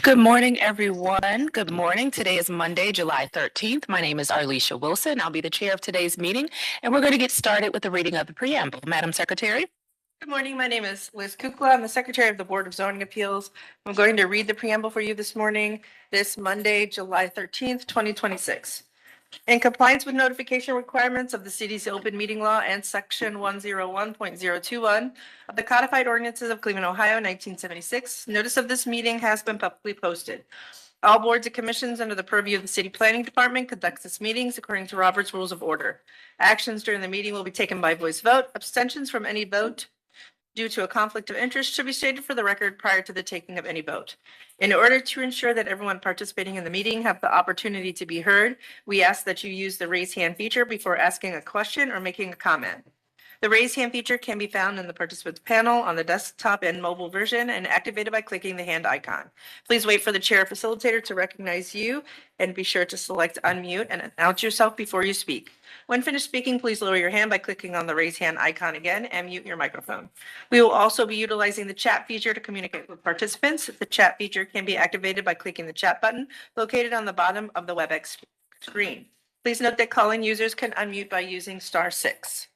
Good morning, everyone. Good morning. Today is Monday, July 13th. My name is Arlisha Wilson. I'll be the chair of today's meeting, and we're going to get started with the reading of the preamble. Madam Secretary. Good morning. My name is Liz Kukla. I'm the Secretary of the Board of Zoning Appeals. I'm going to read the preamble for you this morning, this Monday, July 13th, 2026. In compliance with notification requirements of the city's open meeting law and section 101.021 of the codified ordinances of Cleveland, Ohio, 1976, notice of this meeting has been publicly posted. All boards and commissions under the purview of the City Planning Department conduct its meetings according to Robert's Rules of Order. Actions during the meeting will be taken by voice vote. Abstentions from any vote due to a conflict of interest should be stated for the record prior to the taking of any vote. In order to ensure that everyone participating in the meeting have the opportunity to be heard, we ask that you use the raise hand feature before asking a question or making a comment. The raise hand feature can be found in the participants panel on the desktop and mobile version and activated by clicking the hand icon. Please wait for the chair or facilitator to recognize you and be sure to select unmute and announce yourself before you speak. When finished speaking, please lower your hand by clicking on the raise hand icon again and mute your microphone. We will also be utilizing the chat feature to communicate with participants. The chat feature can be activated by clicking the chat button located on the bottom of the WebEx screen. Please note that call-in users can unmute by using *6.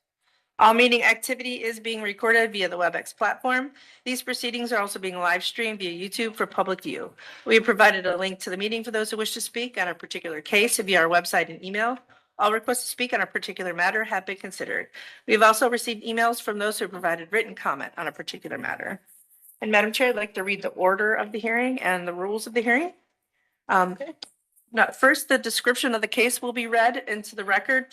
All meeting activity is being recorded via the WebEx platform. These proceedings are also being live streamed via YouTube for public view. We have provided a link to the meeting for those who wish to speak on a particular case via our website and email. All requests to speak on a particular matter have been considered. We have also received emails from those who provided written comment on a particular matter. And Madam Chair, I'd like to read the order of the hearing and the rules of the hearing. First, the description of the case will be read into the record.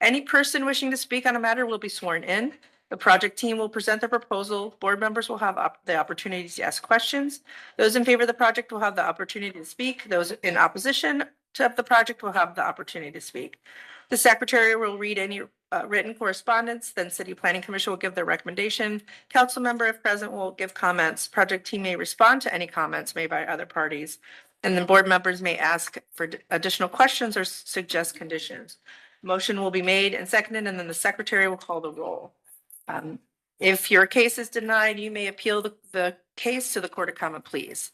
Any person wishing to speak on a matter will be sworn in. The project team will present their proposal. Board members will have the opportunity to ask questions. Those in favor of the project will have the opportunity to speak. Those in opposition to the project will have the opportunity to speak. The secretary will read any written correspondence, then City Planning Commission will give their recommendation. Council member, if present, will give comments. Project team may respond to any comments made by other parties. And then board members may ask for additional questions or suggest conditions. Motion will be made and seconded, and then the secretary will call the roll. If your case is denied, you may appeal the case to the Court of Common Pleas.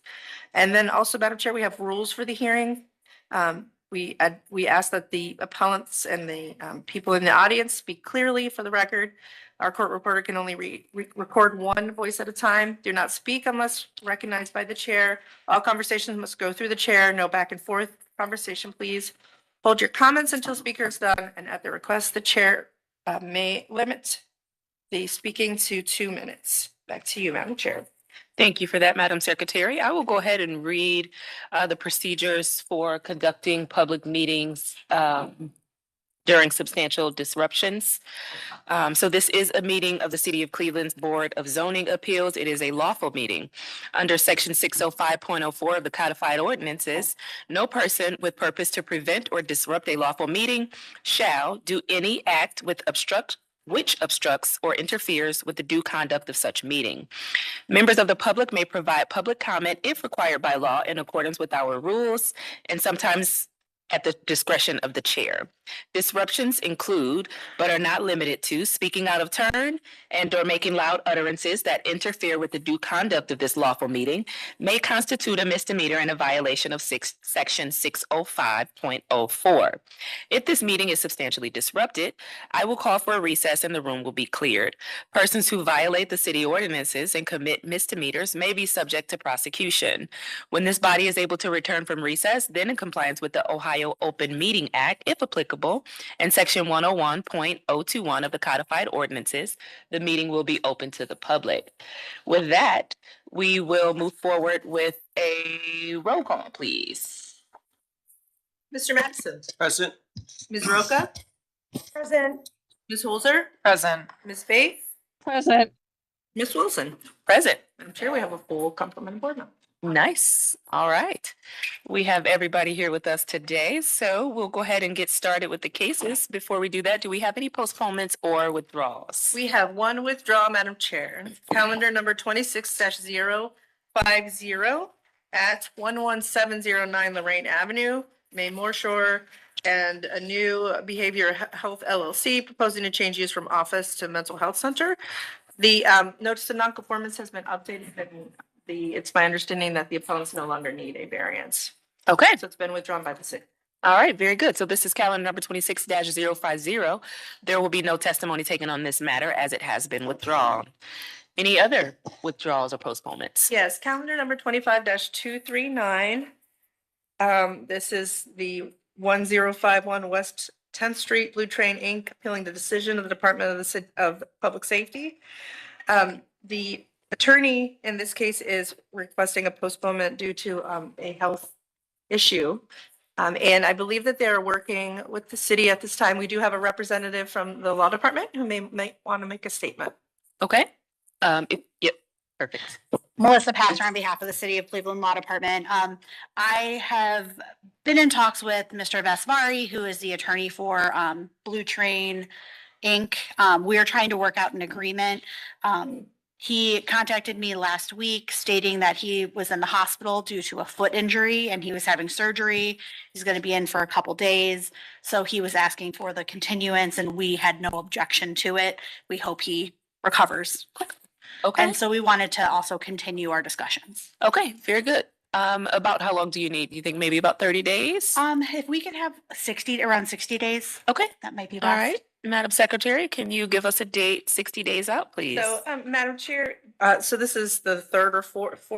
And then also, Madam Chair, we have rules for the hearing. We ask that the appellants and the people in the audience speak clearly for the record. Our court reporter can only record one voice at a time. Do not speak unless recognized by the chair. All conversations must go through the chair. No back and forth conversation, please. Hold your comments until speaker is done, and at the request, the chair may limit the speaking to 2 minutes. Back to you, Madam Chair. Thank you for that, Madam Secretary. I will go ahead and read the procedures for conducting public meetings during substantial disruptions. So this is a meeting of the City of Cleveland's Board of Zoning Appeals. It is a lawful meeting. Under Section 605.04 of the codified ordinances, no person with purpose to prevent or disrupt a lawful meeting shall do any act which obstructs or interferes with the due conduct of such meeting. Members of the public may provide public comment if required by law in accordance with our rules, and sometimes at the discretion of the chair. Disruptions include, but are not limited to, speaking out of turn and or making loud utterances that interfere with the due conduct of this lawful meeting may constitute a misdemeanor and a violation of Section 605.04. If this meeting is substantially disrupted, I will call for a recess and the room will be cleared. Persons who violate the city ordinances and commit misdemeanors may be subject to prosecution. When this body is able to return from recess, then in compliance with the Ohio Open Meeting Act, if applicable, and Section 101.021 of the codified ordinances, the meeting will be open to the public. With that, we will move forward with a roll call, please. Mr. Madison. Present. Ms. Roca. Present. Ms. Holzer. Present. Ms. Faith. Present. Ms. Wilson. Present. I'm sure we have a full complement of board members. Nice. All right. We have everybody here with us today, so we'll go ahead and get started with the cases. Before we do that, do we have any postponements or withdrawals? We have one withdrawal, Madam Chair. Calendar number 26-050 at 11709 Lorraine Avenue, May Morshore, and a new Behavior Health LLC proposing to change use from office to mental health center. The notice of nonconformance has been updated and it's my understanding that the opponents no longer need a variance. Okay, So it's been withdrawn by the city. all right, very good. So this is calendar number 26-050. There will be no testimony taken on this matter as it has been withdrawn. Any other withdrawals or postponements? Yes, calendar number 25-239. This is the 1051 West 10th Street Blue Train Inc. appealing the decision of the Department of Public Safety. The attorney in this case is requesting a postponement due to a health issue. And I believe that they're working with the city at this time. We do have a representative from the law department who may want to make a statement. Okay, yep, perfect. Melissa Pastor on behalf of the City of Cleveland Law Department. I have been in talks with Mr. Vesvari, who is the attorney for Blue Train Inc. We are trying to work out an agreement. He contacted me last week stating that he was in the hospital due to a foot injury and he was having surgery. He's going to be in for a couple days. So he was asking for the continuance and we had no objection to it. We hope he recovers quickly. Okay, And so we wanted to also continue our discussions. okay, very good. About how long do you need? You think maybe about 30 days? If we could have around 60 days, Okay, that might be all best. right. Madam Secretary, can you give us a date 60 days out, please? So, Madam Chair, so this is the third or fourth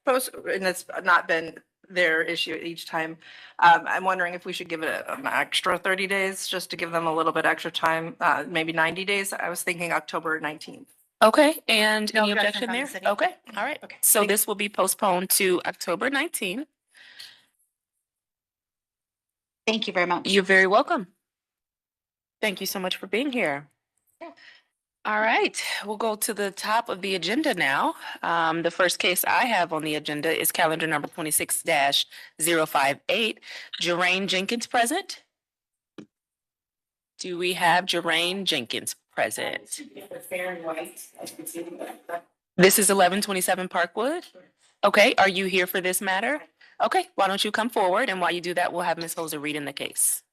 post, and it's not been their issue each time. I'm wondering if we should give it an extra 30 days, just to give them a little bit extra time, maybe 90 days. I was thinking October 19th. Okay, and No any objection objection from the there? city. Okay, all right. Okay, So thank- this will be postponed to October 19th. Thank you very much. You're very welcome. Thank you so much for being here. All right, we'll go to the top of the agenda now. The first case I have on the agenda is calendar number 26-058. Jeraine Jenkins present? Do we have Jeraine Jenkins present? This is 1127 Parkwood? Okay, are you here for this matter? Okay, why don't you come forward, and while you do that, we'll have Ms. Hoser read in the case.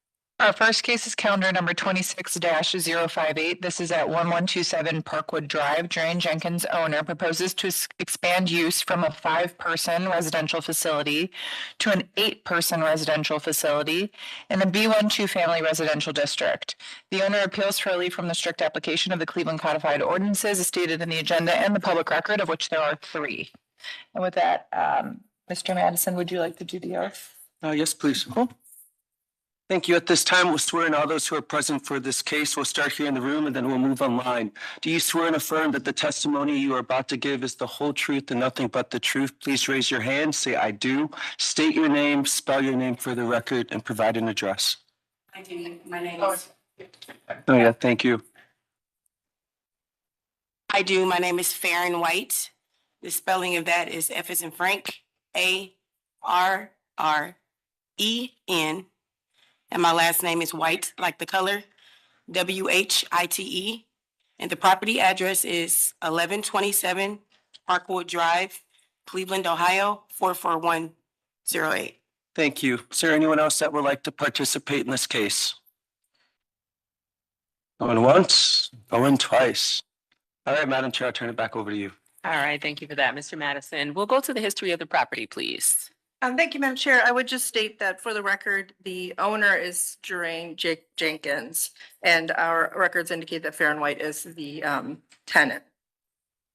Our first case is calendar number 26-058. This is at 1127 Parkwood Drive. Jeraine Jenkins, owner, proposes to expand use from a 5-person residential facility to an 8-person residential facility in the B1 two-family residential district. The owner appeals for relief from the strict application of the Cleveland Codified Ordinances as stated in the agenda and the public record, of which there are 3. And with that, Mr. Madison, would you like to do the oath? Yes, please. Thank you. At this time, we'll swear in all those who are present for this case. We'll start here in the room and then we'll move online. Do you swear and affirm that the testimony you are about to give is the whole truth and nothing but the truth? Please raise your hand, say I do. State your name, spell your name for the record, and provide an address. I do. My name is. Oh, yeah, thank you. I do. My name is Farron White. The spelling of that is F as in Frank, A-R-R-E-N. And my last name is White, like the color, W-H-I-T-E. And the property address is 1127 Parkwood Drive, Cleveland, Ohio, 44108. Thank you. Is there anyone else that would like to participate in this case? Going once, going twice. All right, Madam Chair, I'll turn it back over to you. All right, thank you for that, Mr. Madison. We'll go to the history of the property, please. Thank you, Madam Chair. I would just state that for the record, the owner is Jeraine Jenkins, and our records indicate that Farron White is the tenant.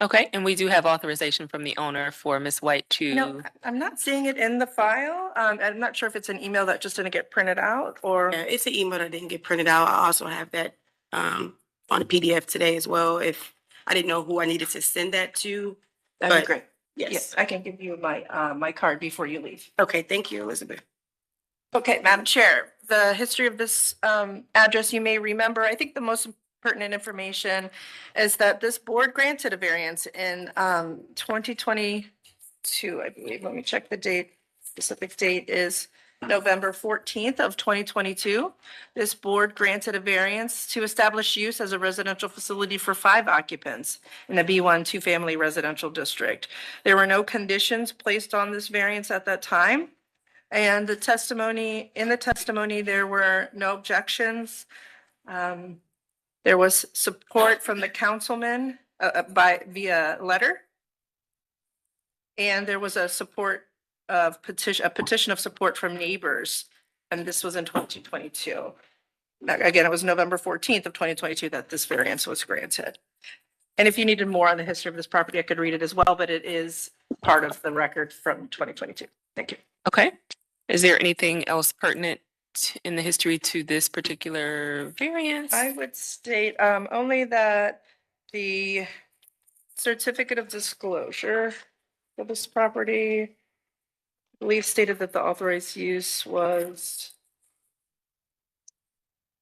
Okay, and we do have authorization from the owner for Ms. White to. No, I'm not seeing it in the file. I'm not sure if it's an email that just didn't get printed out or. Yeah, it's an email that didn't get printed out. I also have that on a PDF today as well. If I didn't know who I needed to send that to. That'd be but great. Yes. Yes, I can give you my my card before you leave. Okay, thank you, Elizabeth. Okay, Madam Chair, the history of this address, you may remember, I think the most pertinent information is that this board granted a variance in 2022, I believe. Let me check the date. Specific date is November 14th of 2022. This board granted a variance to establish use as a residential facility for 5 occupants in the B1 two-family residential district. There were no conditions placed on this variance at that time. And the testimony, in the testimony, there were no objections. There was support from the councilman via letter. And there was a petition of support from neighbors, and this was in 2022. Again, it was November 14th of 2022 that this variance was granted. And if you needed more on the history of this property, I could read it as well, but it is part of the record from 2022. Thank you. Okay. Is there anything else pertinent in the history to this particular variance? I would state only that the certificate of disclosure for this property, I believe, stated that the authorized use was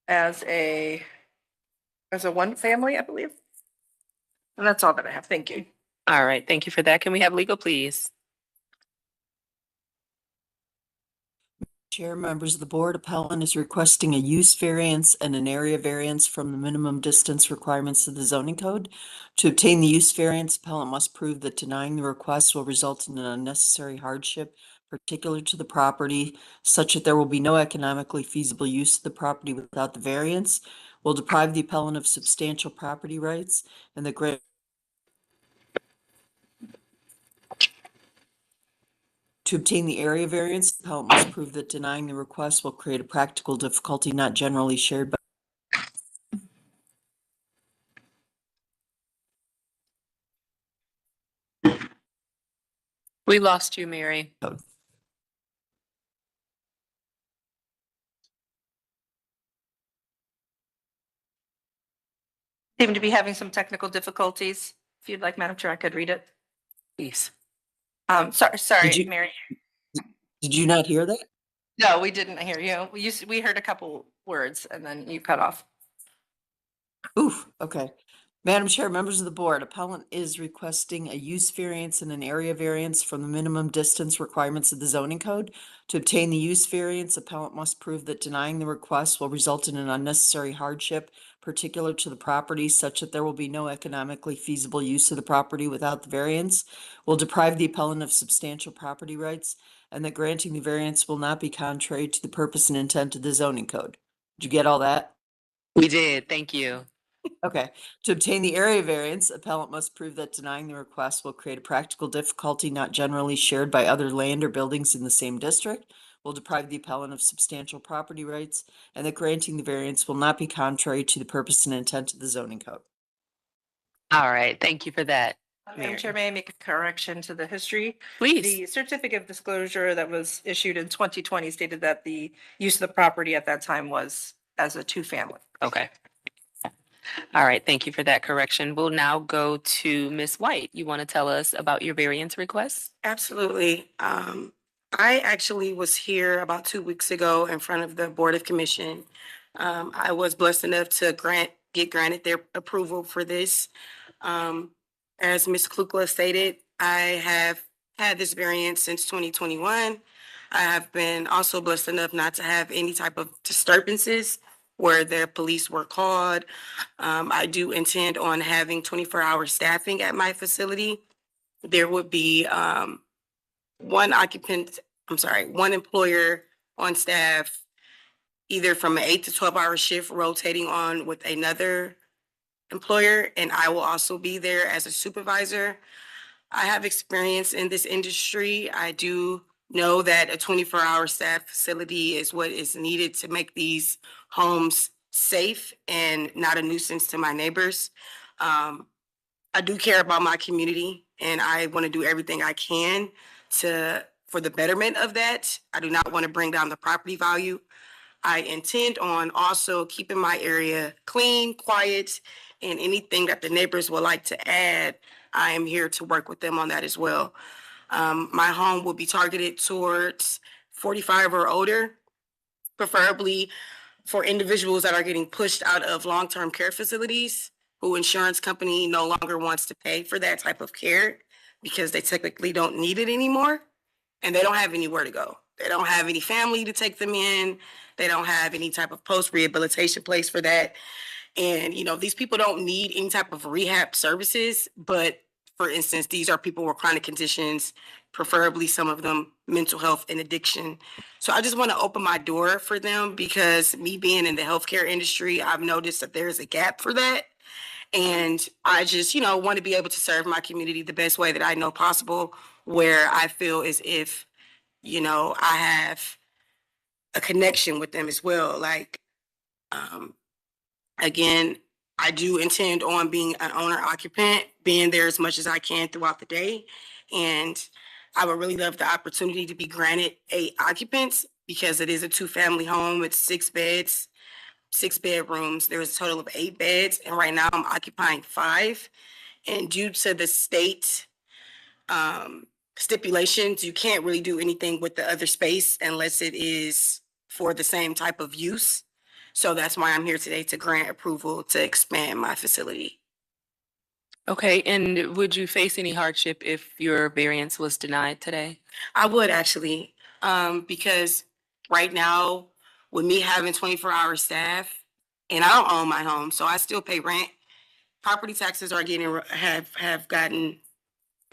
as a one family, I believe. And that's all that I have. Thank you. All right, thank you for that. Can we have legal, please? Chair, members of the board, appellant is requesting a use variance and an area variance from the minimum distance requirements of the zoning code. To obtain the use variance, appellant must prove that denying the request will result in an unnecessary hardship particular to the property, such that there will be no economically feasible use of the property without the variance, will deprive the appellant of substantial property rights, and the grant to obtain the area variance, the appellant must prove that denying the request will create a practical difficulty not generally shared by We lost you, Mary. Seem to be having some technical difficulties. If you'd like, Madam Chair, I could read it. Please. Sorry, Did you- Mary. Did you not hear that? No, we didn't hear you. We heard a couple words and then you cut off. Oof, okay. Madam Chair, members of the board, appellant is requesting a use variance and an area variance from the minimum distance requirements of the zoning code. To obtain the use variance, appellant must prove that denying the request will result in an unnecessary hardship particular to the property, such that there will be no economically feasible use of the property without the variance, will deprive the appellant of substantial property rights, and that granting the variance will not be contrary to the purpose and intent of the zoning code. Did you get all that? We did, thank you. Okay, to obtain the area variance, appellant must prove that denying the request will create a practical difficulty not generally shared by other land or buildings in the same district, will deprive the appellant of substantial property rights, and that granting the variance will not be contrary to the purpose and intent of the zoning code. All right, thank you for that. Madam Mary. Chair, may I make a correction to the history? Please. The certificate of disclosure that was issued in 2020 stated that the use of the property at that time was as a two-family. Okay. All right, thank you for that correction. We'll now go to Ms. White. You want to tell us about your variance request? Absolutely. I actually was here about 2 weeks ago in front of the Board of Commission. I was blessed enough to get granted their approval for this. As Ms. Kukla stated, I have had this variance since 2021. I have been also blessed enough not to have any type of disturbances where the police were called. I do intend on having 24-hour staffing at my facility. There would be one employer on staff, either from an 8 to 12-hour shift rotating on with another employer, and I will also be there as a supervisor. I have experience in this industry. I do know that a 24-hour staff facility is what is needed to make these homes safe and not a nuisance to my neighbors. I do care about my community, and I want to do everything I can for the betterment of that. I do not want to bring down the property value. I intend on also keeping my area clean, quiet, and anything that the neighbors would like to add, I am here to work with them on that as well. My home will be targeted towards 45 or older, preferably for individuals that are getting pushed out of long-term care facilities, who insurance company no longer wants to pay for that type of care because they technically don't need it anymore, and they don't have anywhere to go. They don't have any family to take them in. They don't have any type of post-rehabilitation place for that. And, these people don't need any type of rehab services, but for instance, these are people with chronic conditions, preferably some of them mental health and addiction. So I just want to open my door for them because me being in the healthcare industry, I've noticed that there's a gap for that. And I just, want to be able to serve my community the best way that I know possible, where I feel as if, I have a connection with them as well. Like, again, I do intend on being an owner occupant, being there as much as I can throughout the day. And I would really love the opportunity to be granted 8 occupants because it is a 2-family home. It's 6 beds, 6 bedrooms. There's a total of 8 beds. And right now I'm occupying 5. And due to the state stipulations, you can't really do anything with the other space unless it is for the same type of use. So that's why I'm here today to grant approval to expand my facility. Okay, and would you face any hardship if your variance was denied today? I would actually, because right now, with me having 24-hour staff, and I don't own my home, so I still pay rent. Property taxes are getting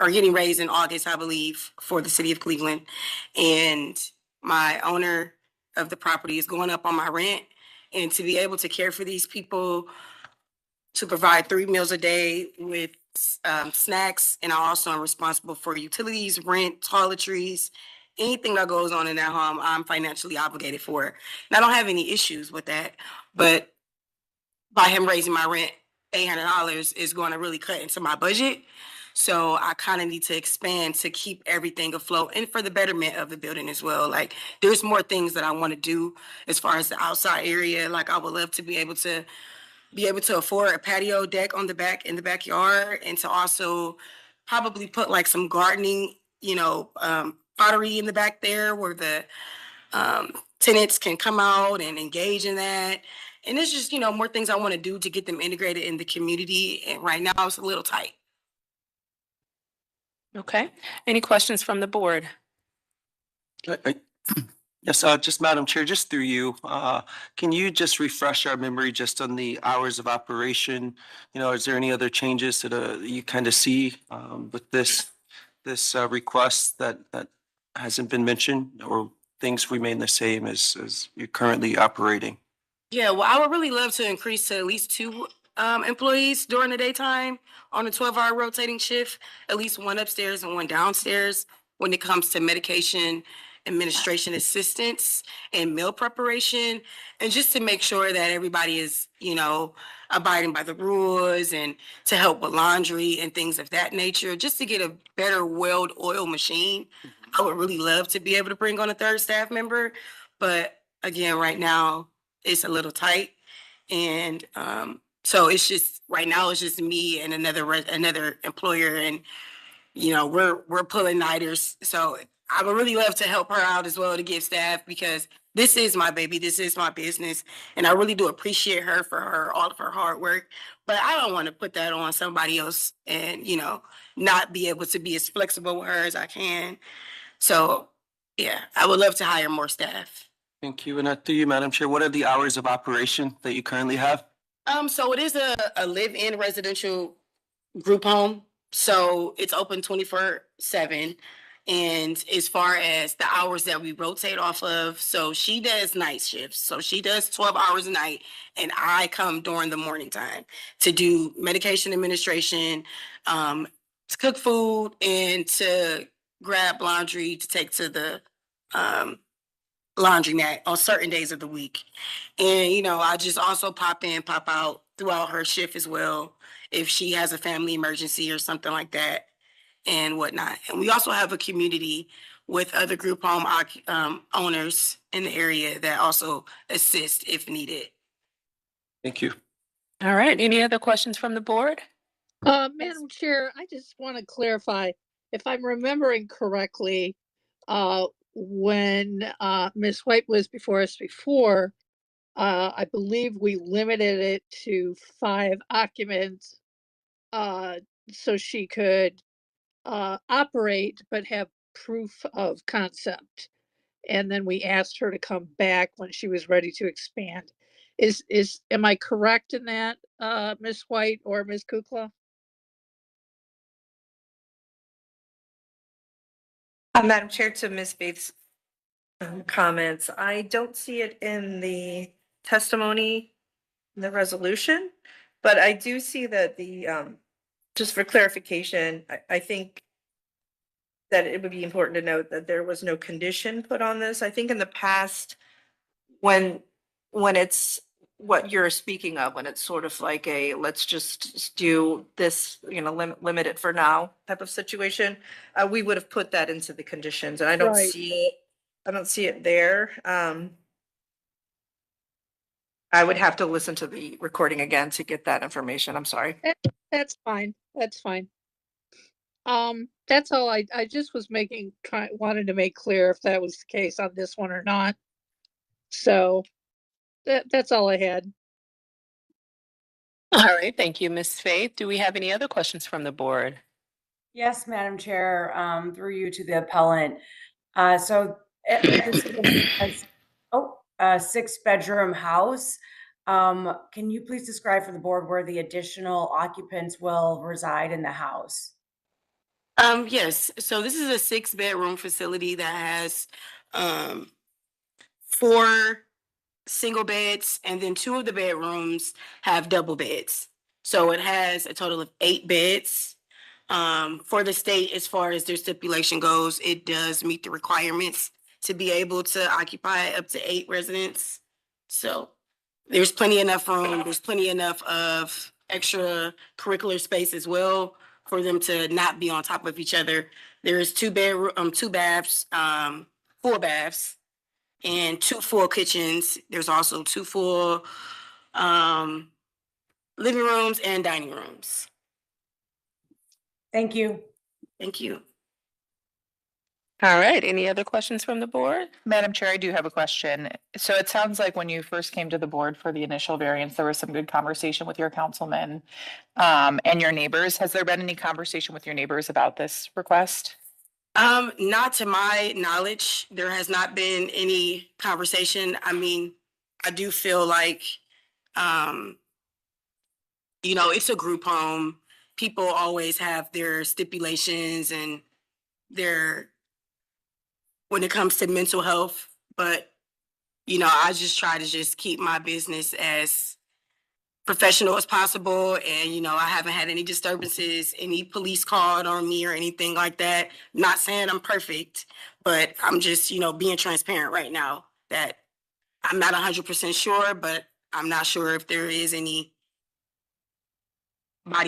are getting raised in August, I believe, for the city of Cleveland, and my owner of the property is going up on my rent. And to be able to care for these people, to provide 3 meals a day with snacks, and I also am responsible for utilities, rent, toiletries, anything that goes on in that home, I'm financially obligated for. And I don't have any issues with that, but by him raising my rent $800 is going to really cut into my budget. So I kind of need to expand to keep everything afloat and for the betterment of the building as well. Like, there's more things that I want to do as far as the outside area. Like, I would love to be able to afford a patio deck on the back in the backyard, and to also probably put like some gardening, pottery in the back there where the tenants can come out and engage in that. And it's just, more things I want to do to get them integrated in the community. And right now it's a little tight. Okay, any questions from the board? Yes, just Madam Chair, just through you, can you just refresh our memory just on the hours of operation? Is there any other changes that you kind of see with this request that hasn't been mentioned, or things remain the same as you're currently operating? Yeah, well, I would really love to increase to at least 2 employees during the daytime on a 12-hour rotating shift, at least 1 upstairs and 1 downstairs when it comes to medication administration assistance and meal preparation, and just to make sure that everybody is, abiding by the rules, and to help with laundry and things of that nature, just to get a better welled oil machine. I would really love to be able to bring on a 3rd staff member, but again, right now it's a little tight. And so it's just, right now it's just me and another employer, and we're pulling nighters. So I would really love to help her out as well, to give staff, because this is my baby, this is my business, and I really do appreciate her for all of her hard work. But I don't want to put that on somebody else and not be able to be as flexible with her as I can. So yeah, I would love to hire more staff. Thank you. And through you, Madam Chair, what are the hours of operation that you currently have? So it is a live-in residential group home. So it's open 24/7. And as far as the hours that we rotate off of, so she does night shifts. So she does 12 hours a night, and I come during the morning time to do medication administration, to cook food, and to grab laundry to take to the laundromat on certain days of the week. And, I just also pop in, pop out throughout her shift as well, if she has a family emergency or something like that and whatnot. And we also have a community with other group home owners in the area that also assist if needed. Thank you. All right, any other questions from the board? Madam Chair, I just want to clarify, if I'm remembering correctly, when Ms. White was before us before, I believe we limited it to 5 occupants, so she could operate but have proof of concept. And then we asked her to come back when she was ready to expand. Am I correct in that, Ms. White or Ms. Kukla? Madam Chair, to Ms. Bates' comments, I don't see it in the testimony, in the resolution, but I do see that just for clarification, I think that it would be important to note that there was no condition put on this. I think in the past, when, when it's what you're speaking of, when it's sort of like a, let's just do this, limit it for now type of situation, we would have put that into the conditions, and I don't Right. see it, I don't see it there. I would have to listen to the recording again to get that information. I'm sorry. That's fine. That's fine. That's all I just was wanted to make clear if that was the case on this one or not. So that's all I had. All right, thank you, Ms. Faith. Do we have any other questions from the board? Yes, Madam Chair, through you to the appellant. This is a six-bedroom house. Can you please describe for the board where the additional occupants will reside in the house? Yes, so this is a 6-bedroom facility that has, 4 single beds, and then 2 of the bedrooms have double beds. So it has a total of 8 beds. For the state, as far as their stipulation goes, it does meet the requirements to be able to occupy up to 8 residents. So there's plenty enough room, there's plenty enough of extra curricular space as well for them to not be on top of each other. There's 2 baths, 4 baths, and 2 full kitchens. There's also 2 full living rooms and dining rooms. Thank you. Thank you. All right, any other questions from the board? Madam Chair, I do have a question. So it sounds like when you first came to the board for the initial variance, there was some good conversation with your councilman and your neighbors. Has there been any conversation with your neighbors about this request? Not to my knowledge, there has not been any conversation. I mean, I do feel like, it's a group home. People always have their stipulations and when it comes to mental health, but, I just try to just keep my business as professional as possible. And, I haven't had any disturbances, any police called on me or anything like that. Not saying I'm perfect, but I'm just, being transparent right now that I'm not 100% sure, but I'm not sure if there is anybody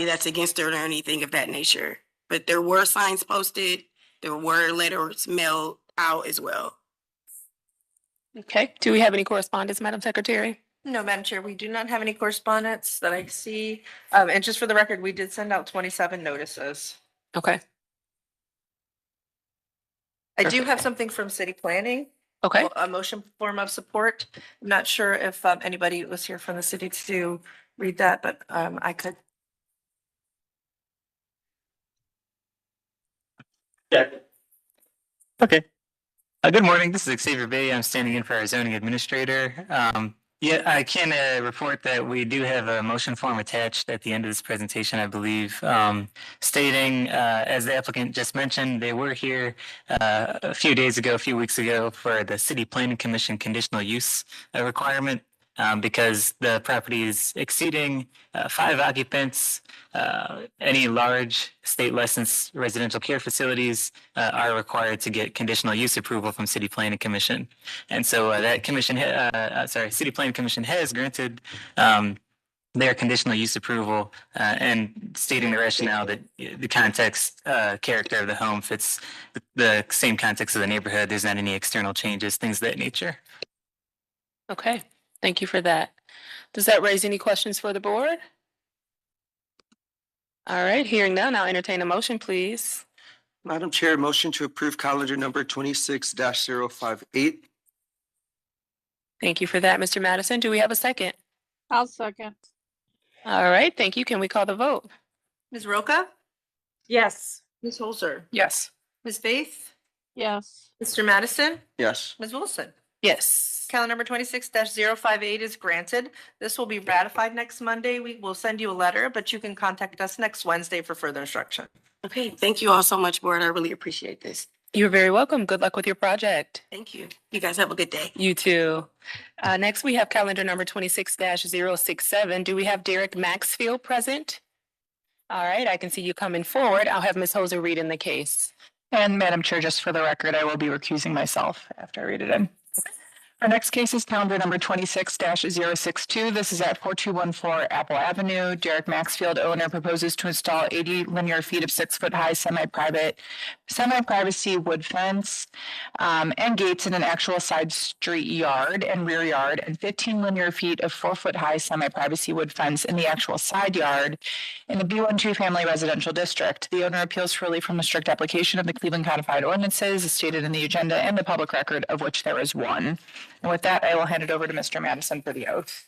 that's against it or anything of that nature. But there were signs posted, there were letters mailed out as well. Okay, do we have any correspondence, Madam Secretary? No, Madam Chair, we do not have any correspondence that I see. And just for the record, we did send out 27 notices. Okay, I do have something from city planning. okay. A motion form of support. I'm not sure if anybody was here from the city to read that, but I could. Okay. Good morning. This is Xavier Bay. I'm standing in for our zoning administrator. I can report that we do have a motion form attached at the end of this presentation, I believe, stating, as the applicant just mentioned, they were here a few weeks ago for the City Planning Commission conditional use requirement. Because the property is exceeding 5 occupants. Any large state licensed residential care facilities are required to get conditional use approval from City Planning Commission. And so that commission, City Planning Commission has granted their conditional use approval and stating the rationale that the context, character of the home fits the same context of the neighborhood. There's not any external changes, things of that nature. Okay, thank you for that. Does that raise any questions for the board? All right, hearing none, I'll entertain a motion, please. Madam Chair, motion to approve calendar number 26-058. Thank you for that, Mr. Madison. Do we have a second? I'll second. All right, thank you. Can we call the vote? Ms. Roca, Yes. Ms. Holzer, Yes. Ms. Faith, Yes. Mr. Madison, Yes. Ms. Wilson. Yes. Calendar number 26-058 is granted. This will be ratified next Monday. We will send you a letter, but you can contact us next Wednesday for further instruction. Okay, thank you all so much, board. I really appreciate this. You're very welcome. Good luck with your project. Thank you. You guys have a good day. You too. Next, we have calendar number 26-067. Do we have Derek Maxfield present? All right, I can see you coming forward. I'll have Ms. Hoser read in the case. And Madam Chair, just for the record, I will be recusing myself after I read it in. Our next case is calendar number 26-062. This is at 4214 Apple Avenue. Derek Maxfield, owner, proposes to install 80 linear feet of 6-foot-high semi-privacy wood fence and gates in an actual side street yard and rear yard, and 15 linear feet of 4-foot-high semi-privacy wood fence in the actual side yard in the B12 Family Residential District. The owner appeals for relief from a strict application of the Cleveland Codified Ordinances as stated in the agenda and the public record, of which there is one. And with that, I will hand it over to Mr. Madison for the oath.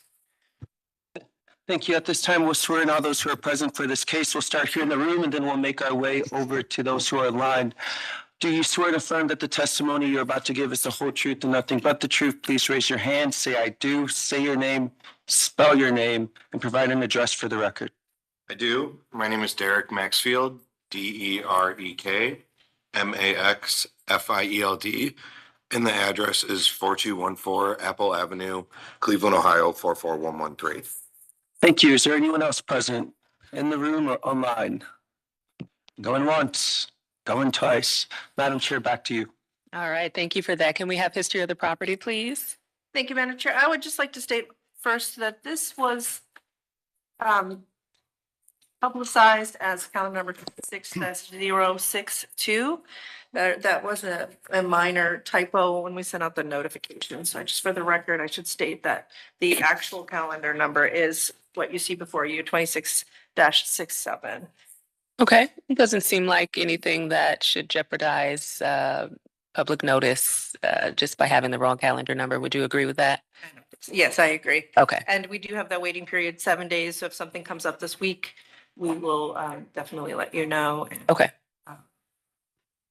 Thank you. At this time, we'll swear in all those who are present for this case. We'll start here in the room and then we'll make our way over to those who are online. Do you swear and affirm that the testimony you're about to give is the whole truth and nothing but the truth? Please raise your hand, say I do, say your name, spell your name, and provide an address for the record. I do. My name is Derek Maxfield, DEREK MAXFIELD. And the address is 4214 Apple Avenue, Cleveland, Ohio, 44113. Thank you. Is there anyone else present in the room or online? Going once, going twice. Madam Chair, back to you. All right, thank you for that. Can we have history of the property, please? Thank you, Madam Chair. I would just like to state first that this was publicized as calendar number 26-062. That was a minor typo when we sent out the notification. So just for the record, I should state that the actual calendar number is what you see before you, 26-67. Okay, it doesn't seem like anything that should jeopardize public notice just by having the wrong calendar number. Would you agree with that? Yes, I agree. Okay, And we do have that waiting period, 7 days. So if something comes up this week, we will definitely let you know. And, okay,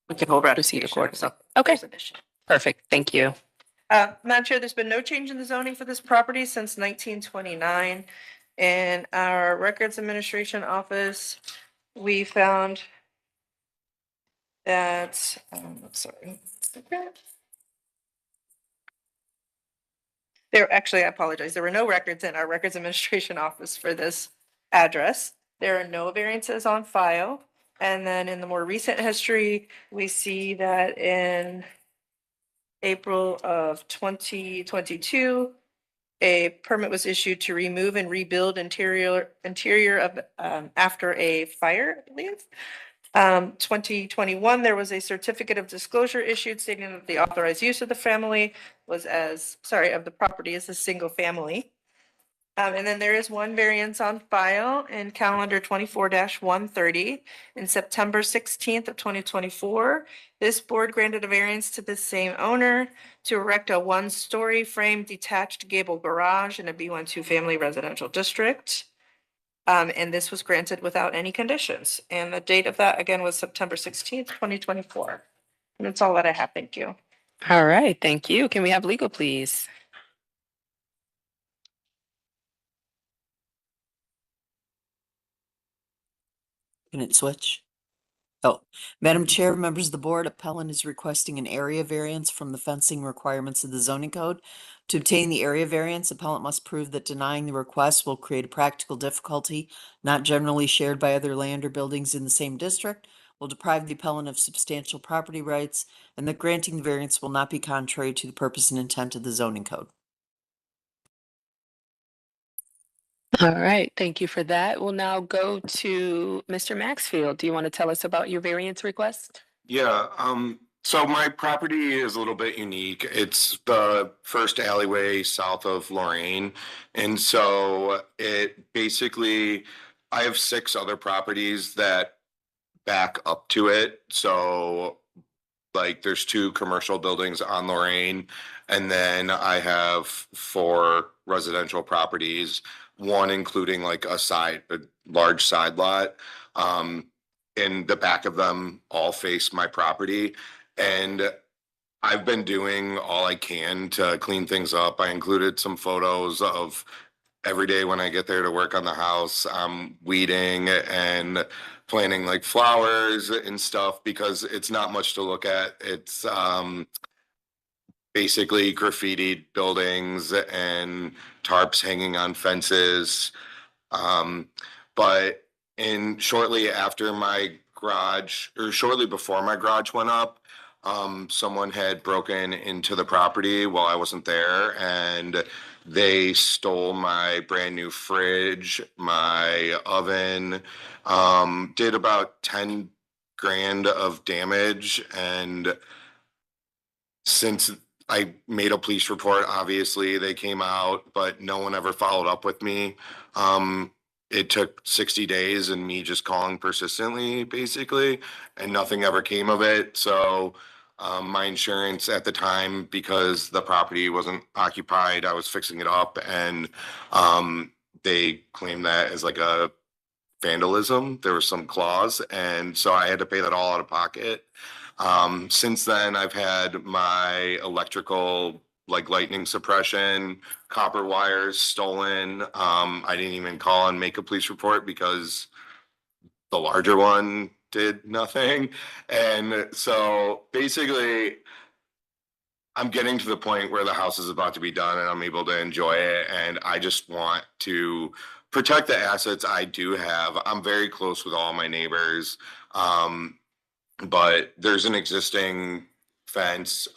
we can hold Proceed ratification if accordingly. so- Okay. there's an issue. perfect. Thank you. Madam Chair, there's been no change in the zoning for this property since 1929. In our Records Administration Office, we found that, sorry. I apologize. There were no records in our Records Administration Office for this address. There are no variances on file. And then in the more recent history, we see that in April of 2022, a permit was issued to remove and rebuild interior of after a fire, I believe. 2021, there was a certificate of disclosure issued stating that the authorized use of the property is a single family. And then there is one variance on file in calendar 24-130 in September 16th of 2024. This board granted a variance to the same owner to erect a one-story frame detached gable garage in a B12 family residential district. And this was granted without any conditions. And the date of that again was September 16th, 2024. And that's all that I have. Thank you. All right, thank you. Can we have legal, please? Can it switch? Oh, Madam Chair, members of the board, appellant is requesting an area variance from the fencing requirements of the zoning code. To obtain the area variance, appellant must prove that denying the request will create a practical difficulty not generally shared by other land or buildings in the same district, will deprive the appellant of substantial property rights, and that granting the variance will not be contrary to the purpose and intent of the zoning code. All right, thank you for that. We'll now go to Mr. Maxfield. Do you want to tell us about your variance request? Yeah, so my property is a little bit unique. It's the first alleyway south of Lorraine. And so it basically, I have 6 other properties that back up to it. So like there's 2 commercial buildings on Lorraine, and then I have 4 residential properties, one including like a large side lot. And the back of them all face my property. And I've been doing all I can to clean things up. I included some photos of every day when I get there to work on the house, I'm weeding and planting like flowers and stuff because it's not much to look at. It's basically graffitied buildings and tarps hanging on fences. But shortly after my garage, or shortly before my garage went up, someone had broken into the property while I wasn't there, and they stole my brand new fridge, my oven, did about 10 grand of damage. And since I made a police report, obviously they came out, but no one ever followed up with me. It took 60 days and me just calling persistently, basically, and nothing ever came of it. So my insurance at the time, because the property wasn't occupied, I was fixing it up, and they claimed that as like a vandalism. There was some clause, and so I had to pay that all out of pocket. Since then, I've had my electrical, like lightning suppression, copper wires stolen. I didn't even call and make a police report because the larger one did nothing. And so basically, I'm getting to the point where the house is about to be done and I'm able to enjoy it. And I just want to protect the assets I do have. I'm very close with all my neighbors. But there's an existing fence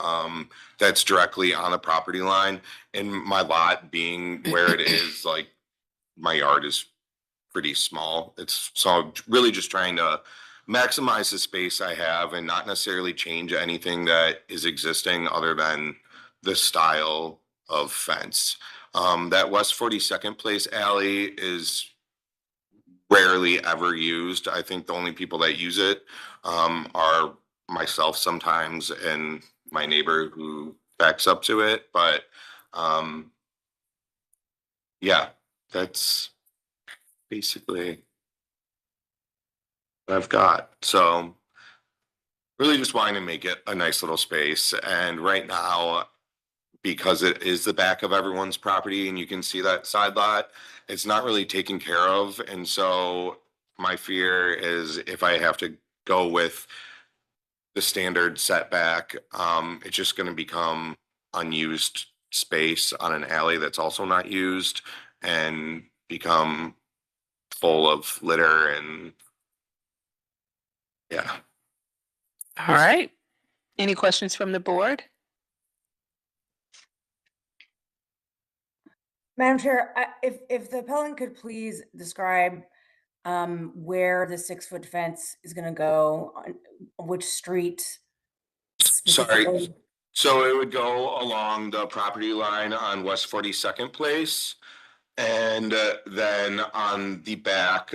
that's directly on the property line, and my lot being where it is, like my yard is pretty small. So I'm really just trying to maximize the space I have and not necessarily change anything that is existing other than the style of fence. That West 42nd Place alley is rarely ever used. I think the only people that use it are myself sometimes and my neighbor who backs up to it. But yeah, that's basically what I've got. So really just wanting to make it a nice little space. And right now, because it is the back of everyone's property and you can see that side lot, it's not really taken care of. And so my fear is if I have to go with the standard setback, it's just going to become unused space on an alley that's also not used and become full of litter. And yeah. All right. Any questions from the board? Madam Chair, if the appellant could please describe where the 6-foot fence is gonna go, on which street? Sorry. specifically? So it would go along the property line on West 42nd Place. And then on the back,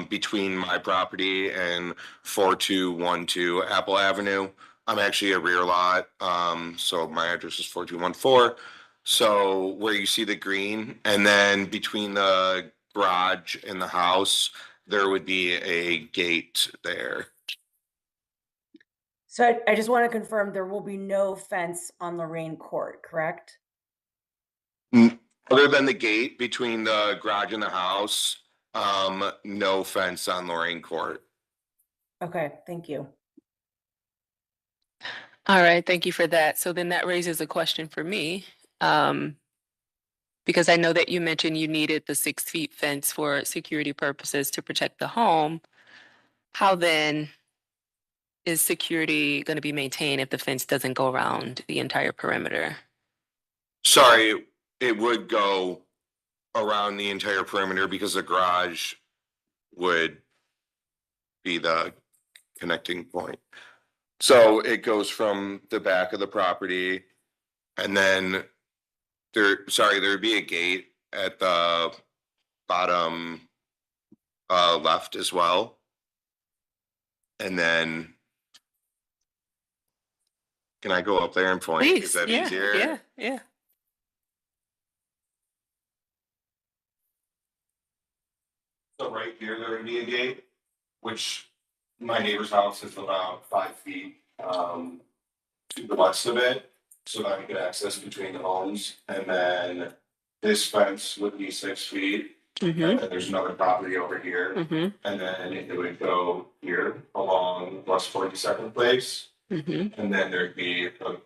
between my property and 4212 Apple Avenue. I'm actually a rear lot, so my address is 4214. So where you see the green, and then between the garage and the house, there would be a gate there. So I just want to confirm there will be no fence on Lorraine Court, correct? Other than the gate between the garage and the house, no fence on Lorraine Court. Okay, thank you. All right, thank you for that. So then that raises a question for me. Because I know that you mentioned you needed the 6 feet fence for security purposes to protect the home. How then is security going to be maintained if the fence doesn't go around the entire perimeter? Sorry, it would go around the entire perimeter because the garage would be the connecting point. So it goes from the back of the property, and then there'd be a gate at the bottom left as well. And then can I go up there and point? Please, Is that yeah, easier? yeah. So right here, there would be a gate, which my neighbor's house is about 5 feet to the west of it, so that we could access between the homes. And then this fence would be 6 feet. And Mm-hmm, then there's another property over here. mm-hmm, And then it would go here along West 42nd Place. mm-hmm. And then there'd be a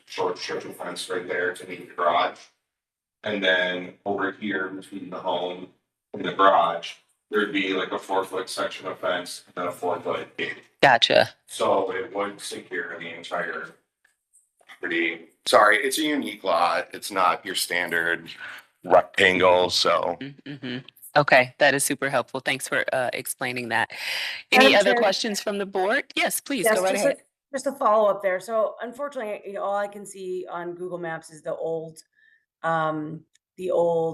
short stretch of fence right there to meet the garage. And then over here between the home and the garage, there'd be like a 4-foot section of fence and then a 4-foot gate. Gotcha. So it would secure the entire property. Sorry, it's a unique lot. It's not your standard rectangle, so. Mm-hmm. Okay, that is super helpful. Thanks for explaining that. Any Madam other Chair- questions from the board? Yes, please, Yes, go right just a- ahead. Just a follow-up there. So unfortunately, all I can see on Google Maps is the old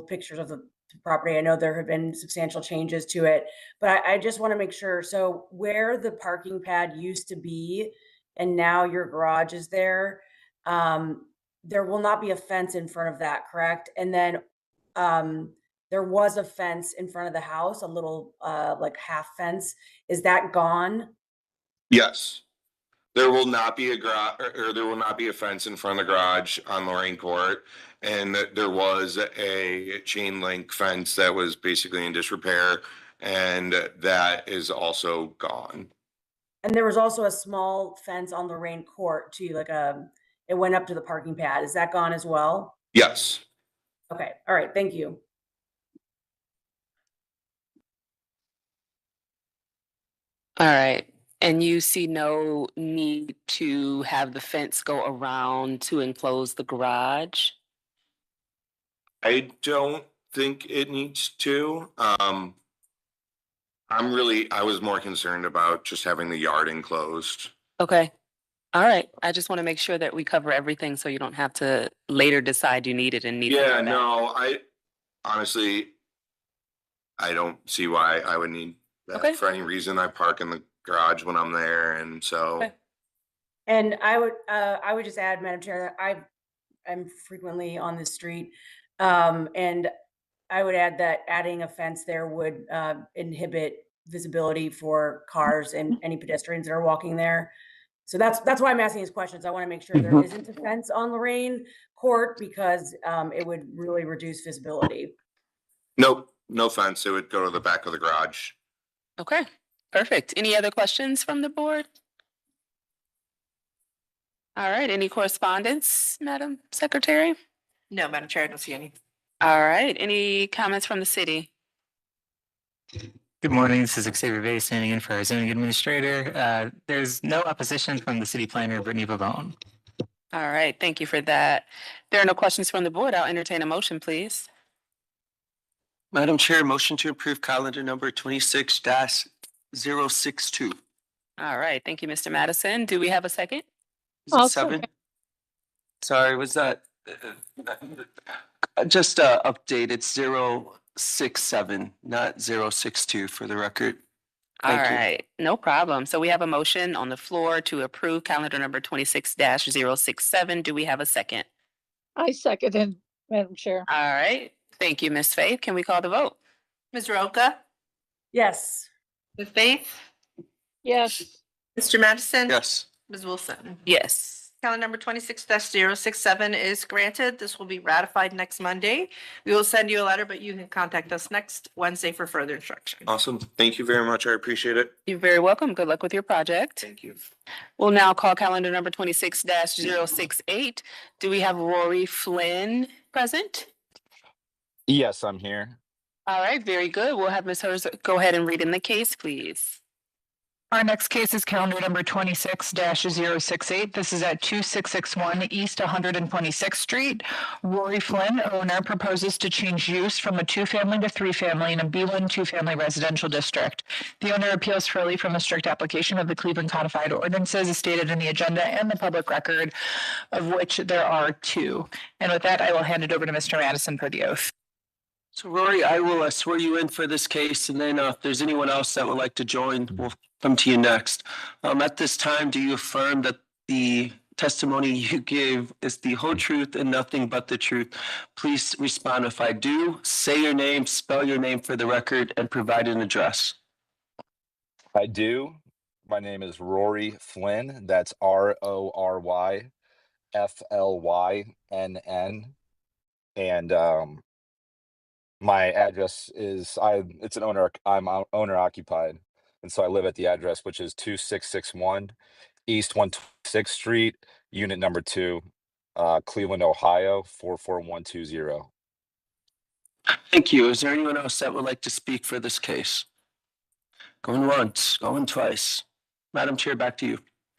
pictures of the property. I know there have been substantial changes to it, but I just want to make sure. So where the parking pad used to be and now your garage is there, there will not be a fence in front of that, correct? And then there was a fence in front of the house, a little like half fence. Is that gone? Yes. There will not be a or there will not be a fence in front of the garage on Lorraine Court. And there was a chain link fence that was basically in disrepair, and that is also gone. And there was also a small fence on Lorraine Court too, like it went up to the parking pad. Is that gone as well? Yes. Okay, all right, thank you. All right. And you see no need to have the fence go around to enclose the garage? I don't think it needs to. I was more concerned about just having the yard enclosed. Okay. All right. I just want to make sure that we cover everything so you don't have to later decide you need it and need to go Yeah, back. no, honestly, I don't see why I would need Okay. that for any reason. I park in the garage when I'm there, and so. Okay. And I would just add, Madam Chair, that I'm frequently on the street. And I would add that adding a fence there would inhibit visibility for cars and any pedestrians that are walking there. So that's why I'm asking these questions. I want to make sure there isn't a fence on Lorraine Court because it would really reduce visibility. Nope, no fence. It would go to the back of the garage. Okay. Perfect. Any other questions from the board? All right. Any correspondence, Madam Secretary? No, Madam Chair, I don't see any. All right. Any comments from the city? Good morning. This is Xavier Bay standing in for our zoning administrator. There's no opposition from the city planner, Brittany Pavone. All right. Thank you for that. There are no questions from the board. I'll entertain a motion, please. Madam Chair, motion to approve calendar number 26-062. All right. Thank you, Mr. Madison. Do we have a second? Is I'll it 7? second. Sorry, was that? Just update, it's 067, not 062 for the record. All Thank you. right. No problem. So we have a motion on the floor to approve calendar number 26-067. Do we have a second? I seconded, Madam Chair. All right. Thank you, Ms. Faith. Can we call the vote? Ms. Roca, Yes. Ms. Faith, Yes, Mr. Madison. Yes. Ms. Wilson. Yes. Calendar number 26-067 is granted. This will be ratified next Monday. We will send you a letter, but you can contact us next Wednesday for further instruction. Awesome. Thank you very much. I appreciate it. You're very welcome. Good luck with your project. Thank you. We'll now call calendar number 26-068. Do we have Rory Flynn present? Yes, I'm here. All right, very good. We'll have Ms. Hers go ahead and read in the case, please. Our next case is calendar number 26-068. This is at 2661 East 126th Street. Rory Flynn, owner, proposes to change use from a 2-family to 3-family in a B1 2-family residential district. The owner appeals freely from a strict application of the Cleveland Codified Ordinances as stated in the agenda and the public record, of which there are 2. And with that, I will hand it over to Mr. Madison for the oath. So Rory, I will swear you in for this case, and then if there's anyone else that would like to join, we'll come to you next. At this time, do you affirm that the testimony you give is the whole truth and nothing but the truth? Please respond if I do. Say your name, spell your name for the record, and provide an address. I do. My name is Rory Flynn. That's RoryFlynn. And My address is it's an owner occupied. And so I live at the address, which is 2661 East 126th Street, unit number 2, Cleveland, Ohio, 44120. Thank you. Is there anyone else that would like to speak for this case? Going once, going twice. Madam Chair, back to you.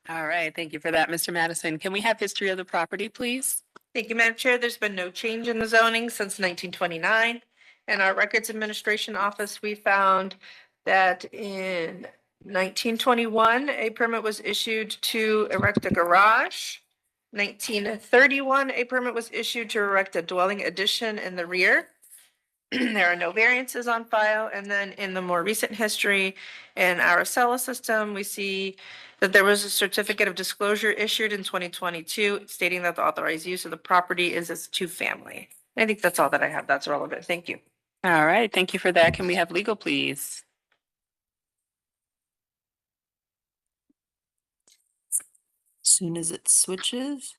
All right, thank you for that, Mr. Madison. Can we have history of the property, please? Thank you, Madam Chair. There's been no change in the zoning since 1929. In our Records Administration Office, we found that in 1921, a permit was issued to erect a garage. 1931, a permit was issued to erect a dwelling addition in the rear. There are no variances on file. And then in the more recent history in our Acela system, we see that there was a certificate of disclosure issued in 2022 stating that the authorized use of the property is as two-family. I think that's all that I have that's relevant. Thank you. All right, thank you for that. Can we have legal, please? Soon as it switches.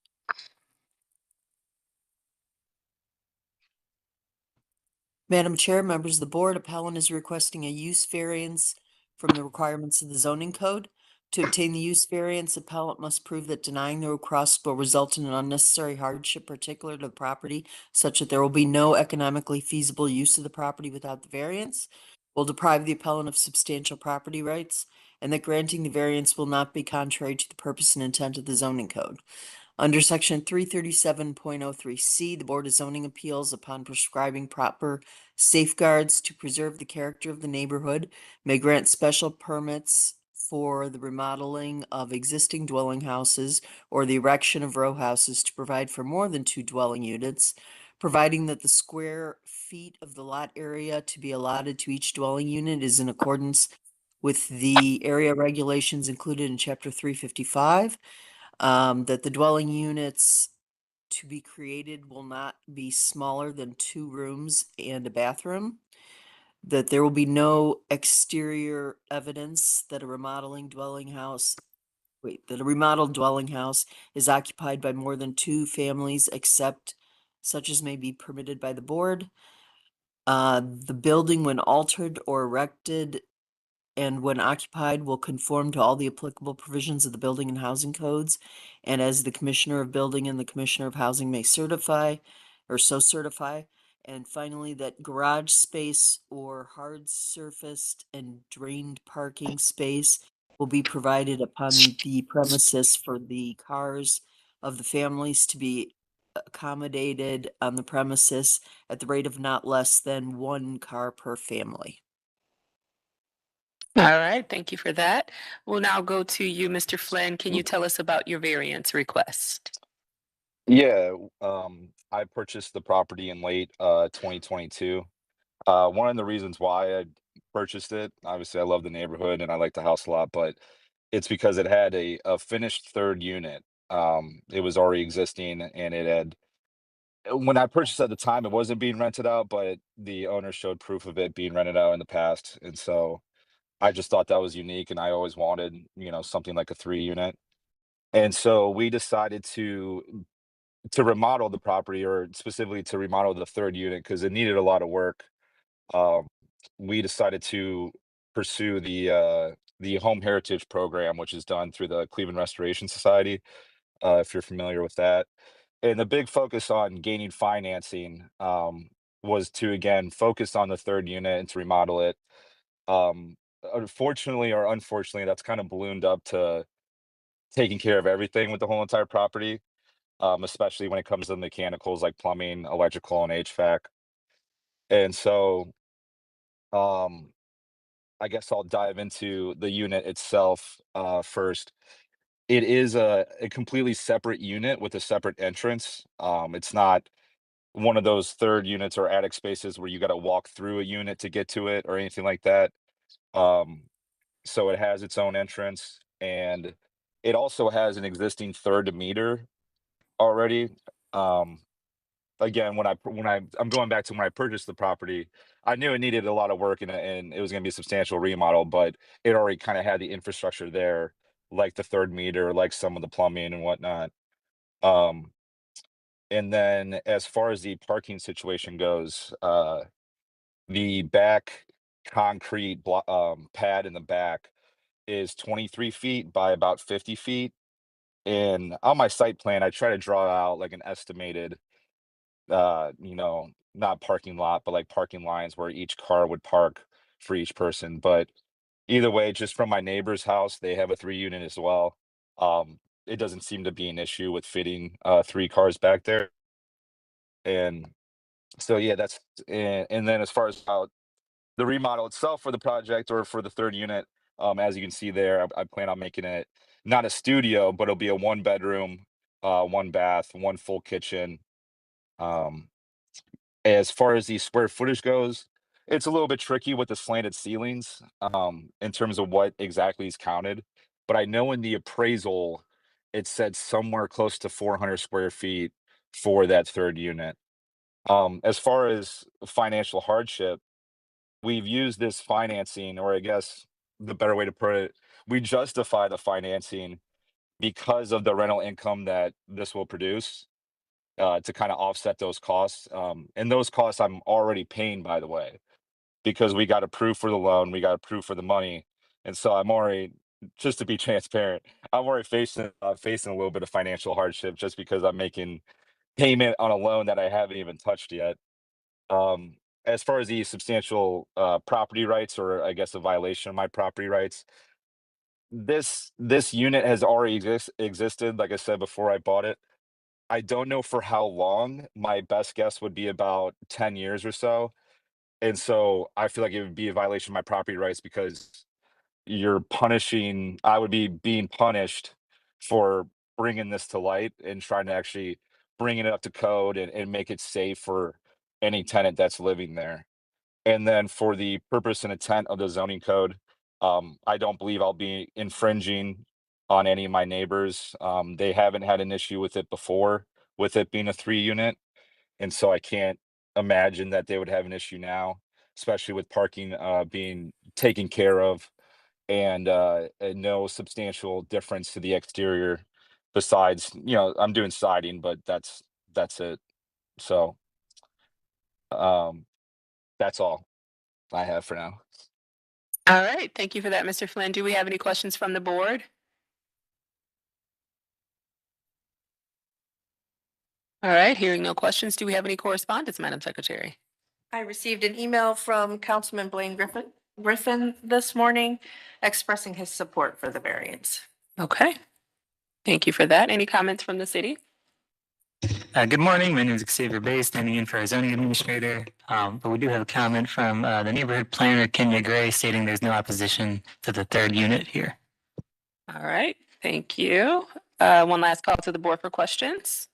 Madam Chair, members of the board, appellant is requesting a use variance from the requirements of the zoning code. To obtain the use variance, appellant must prove that denying the request will result in an unnecessary hardship particular to the property, such that there will be no economically feasible use of the property without the variance, will deprive the appellant of substantial property rights, and that granting the variance will not be contrary to the purpose and intent of the zoning code. Under section 337.03C, the Board of Zoning Appeals, upon prescribing proper safeguards to preserve the character of the neighborhood, may grant special permits for the remodeling of existing dwelling houses or the erection of row houses to provide for more than 2 dwelling units, providing that the square feet of the lot area to be allotted to each dwelling unit is in accordance with the area regulations included in Chapter 355. That the dwelling units to be created will not be smaller than 2 rooms and a bathroom. That there will be no exterior evidence that a remodeled dwelling house is occupied by more than 2 families except such as may be permitted by the board. The building, when altered or erected and when occupied, will conform to all the applicable provisions of the building and housing codes. And as the Commissioner of Building and the Commissioner of Housing may certify or so certify. And finally, that garage space or hard surfaced and drained parking space will be provided upon the premises for the cars of the families to be accommodated on the premises at the rate of not less than 1 car per family. All right, thank you for that. We'll now go to you, Mr. Flynn. Can you tell us about your variance request? Yeah, I purchased the property in late 2022. One of the reasons why I purchased it, obviously I love the neighborhood and I like the house a lot, but it's because it had a finished 3rd unit. It was already existing and it had when I purchased at the time, it wasn't being rented out, but the owner showed proof of it being rented out in the past. And so I just thought that was unique and I always wanted, something like a 3 unit. And so we decided to remodel the property, or specifically to remodel the 3rd unit because it needed a lot of work. Um, we decided to pursue the Home Heritage Program, which is done through the Cleveland Restoration Society, if you're familiar with that. And the big focus on gaining financing was to again focus on the 3rd unit and to remodel it. Unfortunately or unfortunately, that's kind of ballooned up to taking care of everything with the whole entire property, especially when it comes to mechanicals like plumbing, electrical, and HVAC. And so, um, I guess I'll dive into the unit itself first. It is a completely separate unit with a separate entrance. It's not one of those 3rd units or attic spaces where you got to walk through a unit to get to it or anything like that. Um, so it has its own entrance and it also has an existing 3rd meter already. Um, Again, I'm going back to when I purchased the property, I knew it needed a lot of work and it was going to be a substantial remodel, but it already kind of had the infrastructure there, like the 3rd meter, like some of the plumbing and whatnot. Um, and then as far as the parking situation goes, The back concrete pad in the back is 23 feet by about 50 feet. And on my site plan, I try to draw out like an estimated, not parking lot, but like parking lines where each car would park for each person. But either way, just from my neighbor's house, they have a 3 unit as well. It doesn't seem to be an issue with fitting 3 cars back there. And so yeah, and then as far as how the remodel itself for the project or for the 3rd unit, as you can see there, I plan on making it not a studio, but it'll be a 1 bedroom, 1 bath, 1 full kitchen. Um, as far as the square footage goes, it's a little bit tricky with the slanted ceilings, in terms of what exactly is counted. But I know in the appraisal, it said somewhere close to 400 square feet for that 3rd unit. As far as financial hardship, we've used this financing, or I guess the better way to put it, we justify the financing because of the rental income that this will produce, to kind of offset those costs. And those costs I'm already paying, by the way, because we got approved for the loan, we got approved for the money. And so I'm already, just to be transparent, I'm already facing a little bit of financial hardship just because I'm making payment on a loan that I haven't even touched yet. Um, as far as the substantial property rights, or I guess a violation of my property rights, this unit has already existed, like I said, before I bought it. I don't know for how long. My best guess would be about 10 years or so. And so I feel like it would be a violation of my property rights because I would be being punished for bringing this to light and trying to actually bring it up to code and make it safe for any tenant that's living there. And then for the purpose and intent of the zoning code, I don't believe I'll be infringing on any of my neighbors. They haven't had an issue with it before, with it being a 3 unit. And so I can't imagine that they would have an issue now, especially with parking being taken care of, and no substantial difference to the exterior besides, I'm doing siding, but that's it. So that's all I have for now. All right, thank you for that, Mr. Flynn. Do we have any questions from the board? All right, hearing no questions, do we have any correspondence, Madam Secretary? I received an email from Councilman Blaine Griffin this morning expressing his support for the variance. Okay, thank you for that. Any comments from the city? Good morning. My name is Xavier Bay, standing in for our zoning administrator. But we do have a comment from the neighborhood planner, Kenya Gray, stating there's no opposition to the 3rd unit here. All right, thank you. One last call to the board for questions.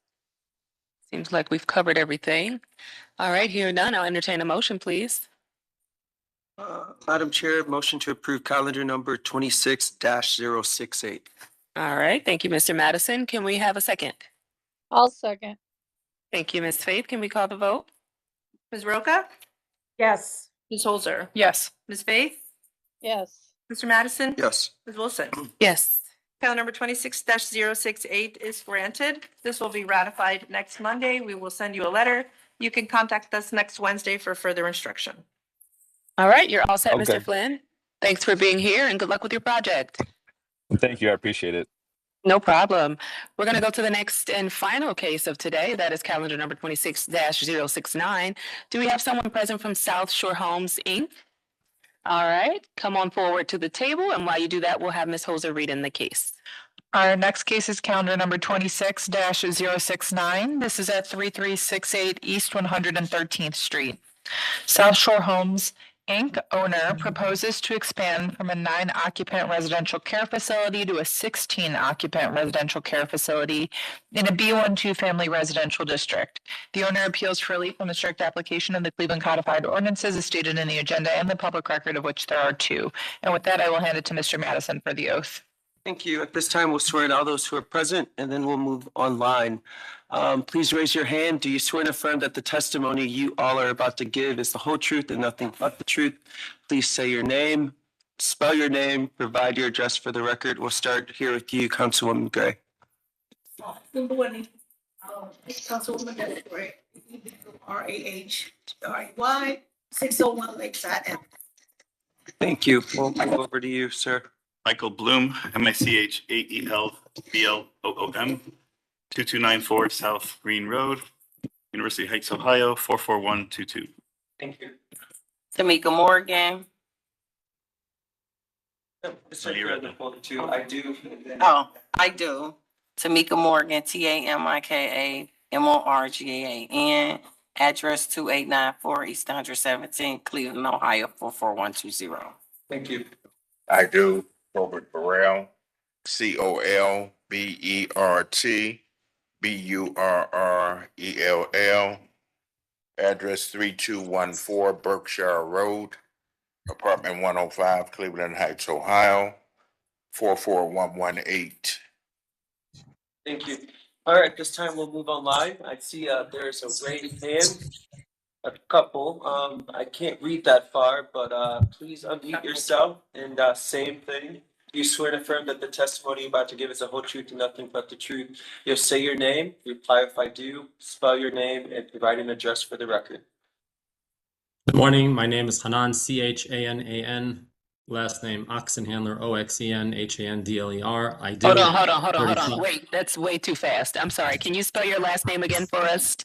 Seems like we've covered everything. All right, hearing none, I'll entertain a motion, please. Madam Chair, motion to approve calendar number 26-068. All right, thank you, Mr. Madison. Can we have a second? I'll second. Thank you, Ms. Faith. Can we call the vote? Ms. Roca? Yes. Ms. Holzer? Yes. Ms. Faith? Yes. Mr. Madison? Yes. Ms. Wilson? Yes. Calendar number 26-068 is granted. This will be ratified next Monday. We will send you a letter. You can contact us next Wednesday for further instruction. All right, you're all set, Okay. Mr. Flynn. Thanks for being here and good luck with your project. Thank you. I appreciate it. No problem. We're going to go to the next and final case of today. That is calendar number 26-069. Do we have someone present from South Shore Homes, Inc.? All right, come on forward to the table. And while you do that, we'll have Ms. Holzer read in the case. Our next case is calendar number 26-069. This is at 3368 East 113th Street. South Shore Homes, Inc. owner proposes to expand from a 9-occupant residential care facility to a 16-occupant residential care facility in a B1 two-family residential district. The owner appeals for relief from the strict application of the Cleveland Codified Ordinances as stated in the agenda and the public record, of which there are 2. And with that, I will hand it to Mr. Madison for the oath. Thank you. At this time, we'll swear in all those who are present, and then we'll move online. Please raise your hand. Do you swear and affirm that the testimony you all are about to give is the whole truth and nothing but the truth? Please say your name, spell your name, provide your address for the record. We'll start here with you, Councilwoman Gray. Good morning. Councilwoman Gray, RAHRY. 601 Lakeside Ave. Thank you. We'll move over to you, sir. Michael Bloom, MICHAELBLOOM, 2294 South Green Road, University Heights, Ohio, 44122. Thank you. Tamika Morgan. Mr. You're the folder too. I do. Oh, I do. Tamika Morgan, TAMIKAMORGAN, address 2894 East 117, Cleveland, Ohio, 44120. Thank you. I do. Robert Burrell, COLBERTBURRELL, address 3214 Berkshire Road, apartment 105, Cleveland Heights, Ohio, 44118. Thank you. All right, this time we'll move on live. I see there's a raised hand. A couple. I can't read that far, but please unmute yourself and same thing. You swear to affirm that the testimony you're about to give is the whole truth and nothing but the truth. You'll say your name, reply if I do, spell your name, and provide an address for the record. Good morning. My name is Hanan, CHANAN. Last name Oxenhandler, OXENHANDLER. I do. Hold on. 35 Wait, that's way too fast. I'm sorry. Can you spell your last name again for us?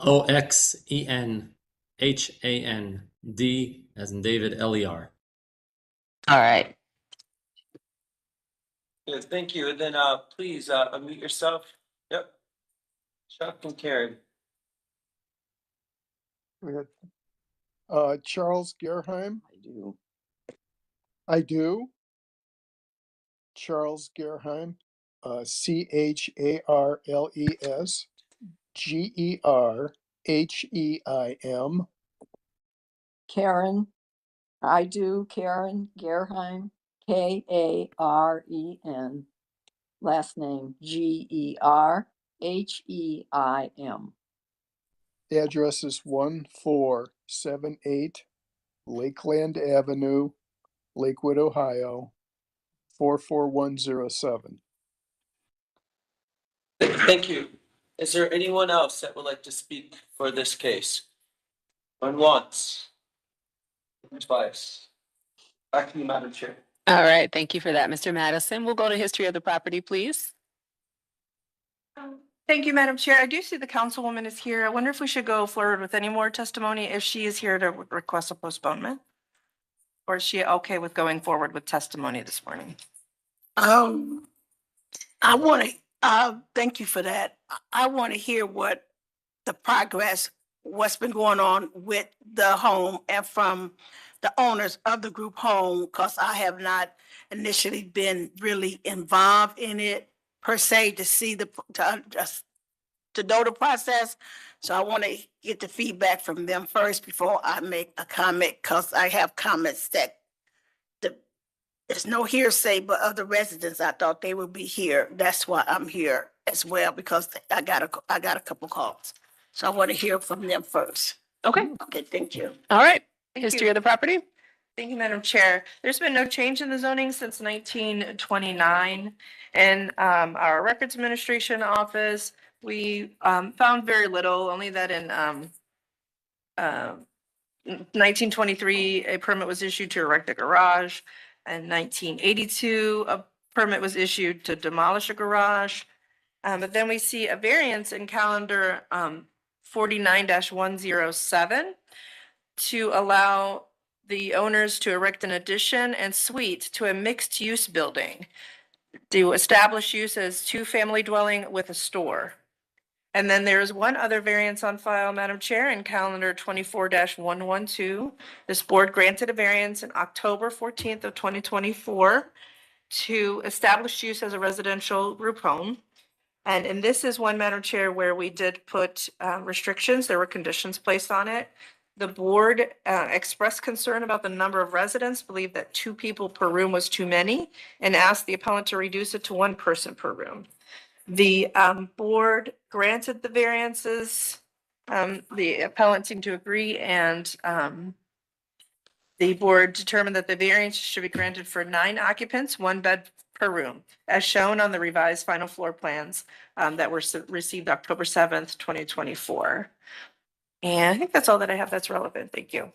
OXENHAND as in David, LER. All right. Good, thank you. And then please unmute yourself. Yep. Chuck and Karen. Charles Gerheim. I do. I do. Charles Gerheim, CHARLES GERHEIM. I do. Karen Gerheim, KAREN. Last name GERHEIM. The address is 1478 Lakeland Avenue, Lakewood, Ohio, 44107. Thank you. Is there anyone else that would like to speak for this case? Going once. Twice. Back to you, Madam Chair. All right. Thank you for that, Mr. Madison. We'll go to history of the property, please. Thank you, Madam Chair. I do see the councilwoman is here. I wonder if we should go forward with any more testimony if she is here to request a postponement? Or is she okay with going forward with testimony this morning? I want to, thank you for that. I want to hear what the progress, what's been going on with the home and from the owners of the group home, because I have not initially been really involved in it per se to see to know the process. So I want to get the feedback from them first before I make a comment, because I have comments that there's no hearsay, but other residents, I thought they would be here. That's why I'm here as well, because I got a couple calls. So I want to hear from them first. Okay. Okay, thank you. All right. Thank History you. of the property. Thank you, Madam Chair. There's been no change in the zoning since 1929. And our Records Administration Office, we found very little, only that in 1923, a permit was issued to erect a garage. In 1982, a permit was issued to demolish a garage. But then we see a variance in calendar 49-107 to allow the owners to erect an addition and suite to a mixed-use building to establish use as two-family dwelling with a store. And then there is one other variance on file, Madam Chair, in calendar 24-112. This board granted a variance in October 14th of 2024 to establish use as a residential group home. And this is one, Madam Chair, where we did put restrictions. There were conditions placed on it. The board expressed concern about the number of residents, believed that 2 people per room was too many, and asked the appellant to reduce it to 1 person per room. The board granted the variances. The appellant seemed to agree, and the board determined that the variance should be granted for 9 occupants, 1 bed per room, as shown on the revised final floor plans that were received October 7th, 2024. And I think that's all that I have that's relevant. Thank you.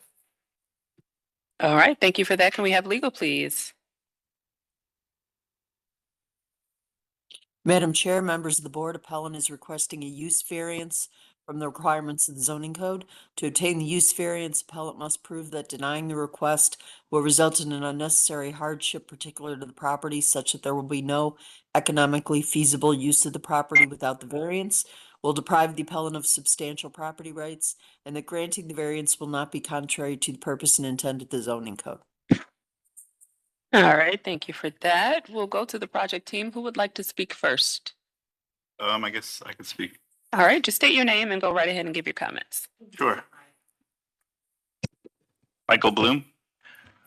All right, thank you for that. Can we have legal, please? Madam Chair, members of the board, appellant is requesting a use variance from the requirements of the zoning code. To obtain the use variance, appellant must prove that denying the request will result in an unnecessary hardship particular to the property such that there will be no economically feasible use of the property without the variance, will deprive the appellant of substantial property rights, and that granting the variance will not be contrary to the purpose and intent of the zoning code. All right, thank you for that. We'll go to the project team. Who would like to speak first? I guess I could speak. All right, just state your name and go right ahead and give your comments. Sure. Michael Bloom.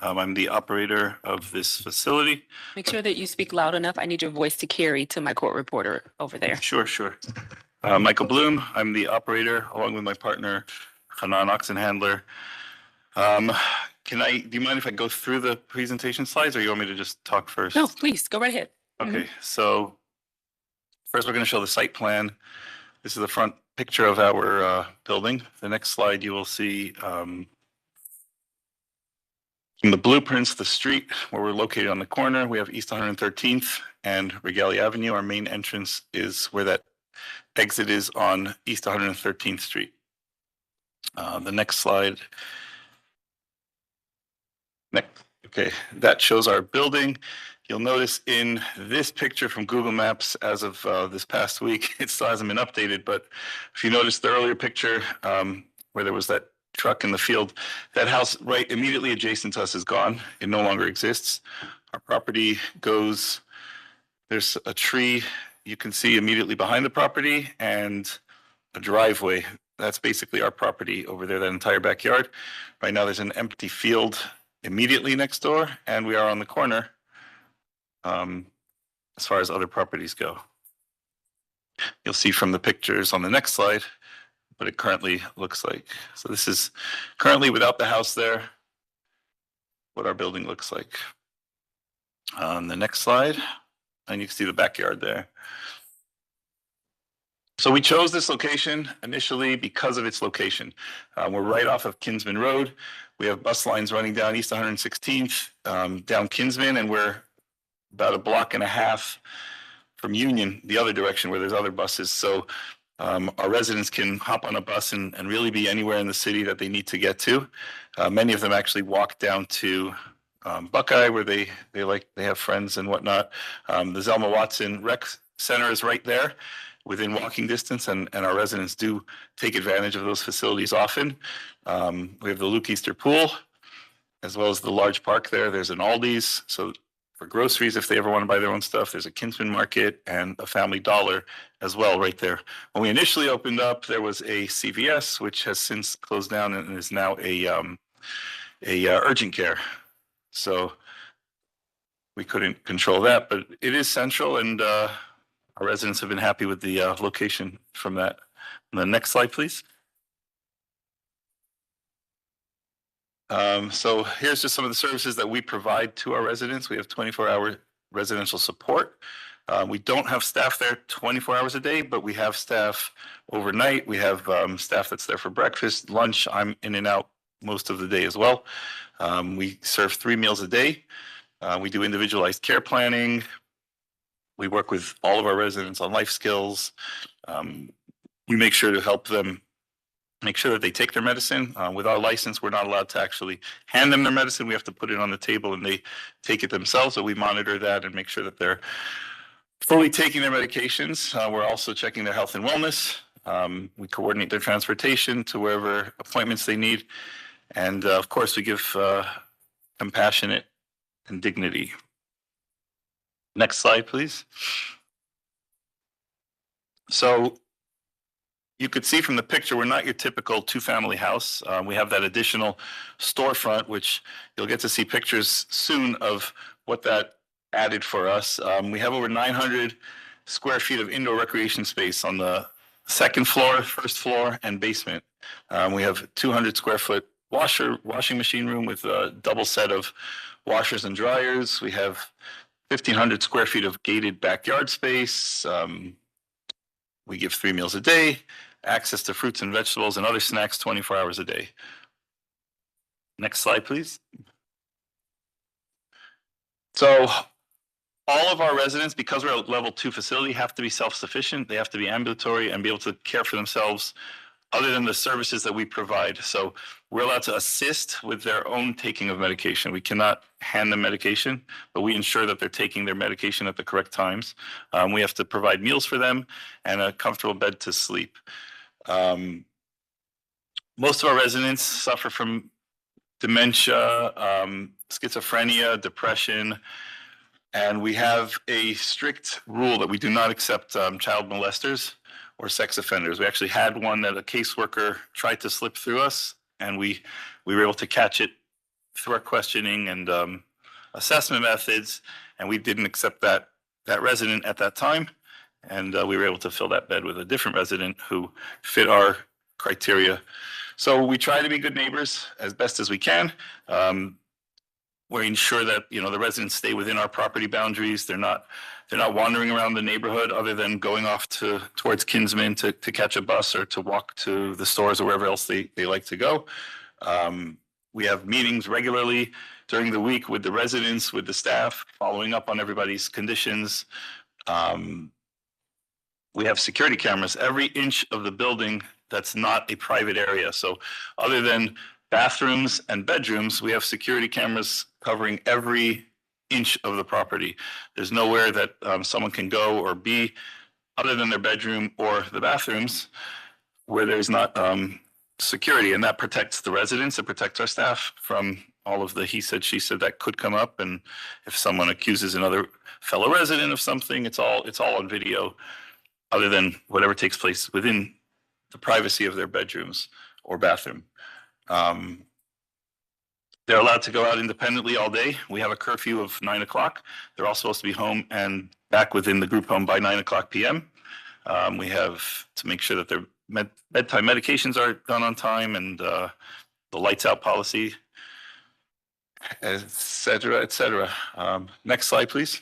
I'm the operator of this facility. Make sure that you speak loud enough. I need your voice to carry to my court reporter over there. Sure. Michael Bloom. I'm the operator along with my partner, Hanan Oxenhandler. Do you mind if I go through the presentation slides or you want me to just talk first? No, please, go right ahead. Okay, so first we're going to show the site plan. This is the front picture of our building. The next slide you will see from the blueprints, the street where we're located on the corner. We have East 113th and Regalia Avenue. Our main entrance is where that exit is on East 113th Street. The next slide. Okay, that shows our building. You'll notice in this picture from Google Maps as of this past week, it still hasn't been updated, but if you notice the earlier picture where there was that truck in the field, that house right immediately adjacent to us is gone. It no longer exists. Our property goes, there's a tree you can see immediately behind the property and a driveway. That's basically our property over there, that entire backyard. Right now there's an empty field immediately next door, and we are on the corner as far as other properties go. You'll see from the pictures on the next slide what it currently looks like. So this is currently without the house there, what our building looks like. On the next slide, and you can see the backyard there. So we chose this location initially because of its location. We're right off of Kinsman Road. We have bus lines running down East 116th, down Kinsman, and we're about a block and a half from Union, the other direction where there's other buses. So our residents can hop on a bus and really be anywhere in the city that they need to get to. Many of them actually walk down to Buckeye where they have friends and whatnot. The Zelma Watson Rec Center is right there within walking distance, and our residents do take advantage of those facilities often. We have the Luke Easter Pool, as well as the large park there. There's an Aldi's, so for groceries, if they ever want to buy their own stuff, there's a Kinsman Market and a Family Dollar as well right there. When we initially opened up, there was a CVS, which has since closed down and is now a urgent care. So we couldn't control that, but it is central, and our residents have been happy with the location from that. And the next slide, please. So here's just some of the services that we provide to our residents. We have 24-hour residential support. We don't have staff there 24 hours a day, but we have staff overnight. We have staff that's there for breakfast, lunch. I'm in and out most of the day as well. We serve 3 meals a day. We do individualized care planning. We work with all of our residents on life skills. We make sure to help them make sure that they take their medicine. With our license, we're not allowed to actually hand them their medicine. We have to put it on the table and they take it themselves. So we monitor that and make sure that they're fully taking their medications. We're also checking their health and wellness. We coordinate their transportation to wherever appointments they need. And of course, we give compassionate and dignity. Next slide, please. So you could see from the picture, we're not your typical 2-family house. We have that additional storefront, which you'll get to see pictures soon of what that added for us. We have over 900 square feet of indoor recreation space on the second floor, first floor, and basement. We have 200 square foot washing machine room with a double set of washers and dryers. We have 1,500 square feet of gated backyard space. We give 3 meals a day. access to fruits and vegetables and other snacks 24 hours a day. Next slide, please. So all of our residents, because we're a level 2 facility, have to be self-sufficient. They have to be ambulatory and be able to care for themselves other than the services that we provide. So we're allowed to assist with their own taking of medication. We cannot hand them medication, but we ensure that they're taking their medication at the correct times. We have to provide meals for them and a comfortable bed to sleep. Most of our residents suffer from dementia, schizophrenia, depression, and we have a strict rule that we do not accept child molesters or sex offenders. We actually had one that a caseworker tried to slip through us, and we were able to catch it through our questioning and assessment methods, and we didn't accept that resident at that time, and we were able to fill that bed with a different resident who fit our criteria. So we try to be good neighbors as best as we can. We ensure that, you know, the residents stay within our property boundaries. They're not wandering around the neighborhood other than going off towards Kinsman to catch a bus or to walk to the stores or wherever else they like to go. We have meetings regularly during the week with the residents, with the staff, following up on everybody's conditions. We have security cameras every inch of the building that's not a private area. So other than bathrooms and bedrooms, we have security cameras covering every inch of the property. There's nowhere that someone can go or be other than their bedroom or the bathrooms where there's not security, and that protects the residents. It protects our staff from all of the he said, she said that could come up. And if someone accuses another fellow resident of something, it's all on video, other than whatever takes place within the privacy of their bedrooms or bathroom. They're allowed to go out independently all day. We have a curfew of 9 o'clock. They're all supposed to be home and back within the group home by 9 o'clock p.m. We have to make sure that their bedtime medications are done on time, and the lights out policy, et cetera, et cetera. Next slide, please.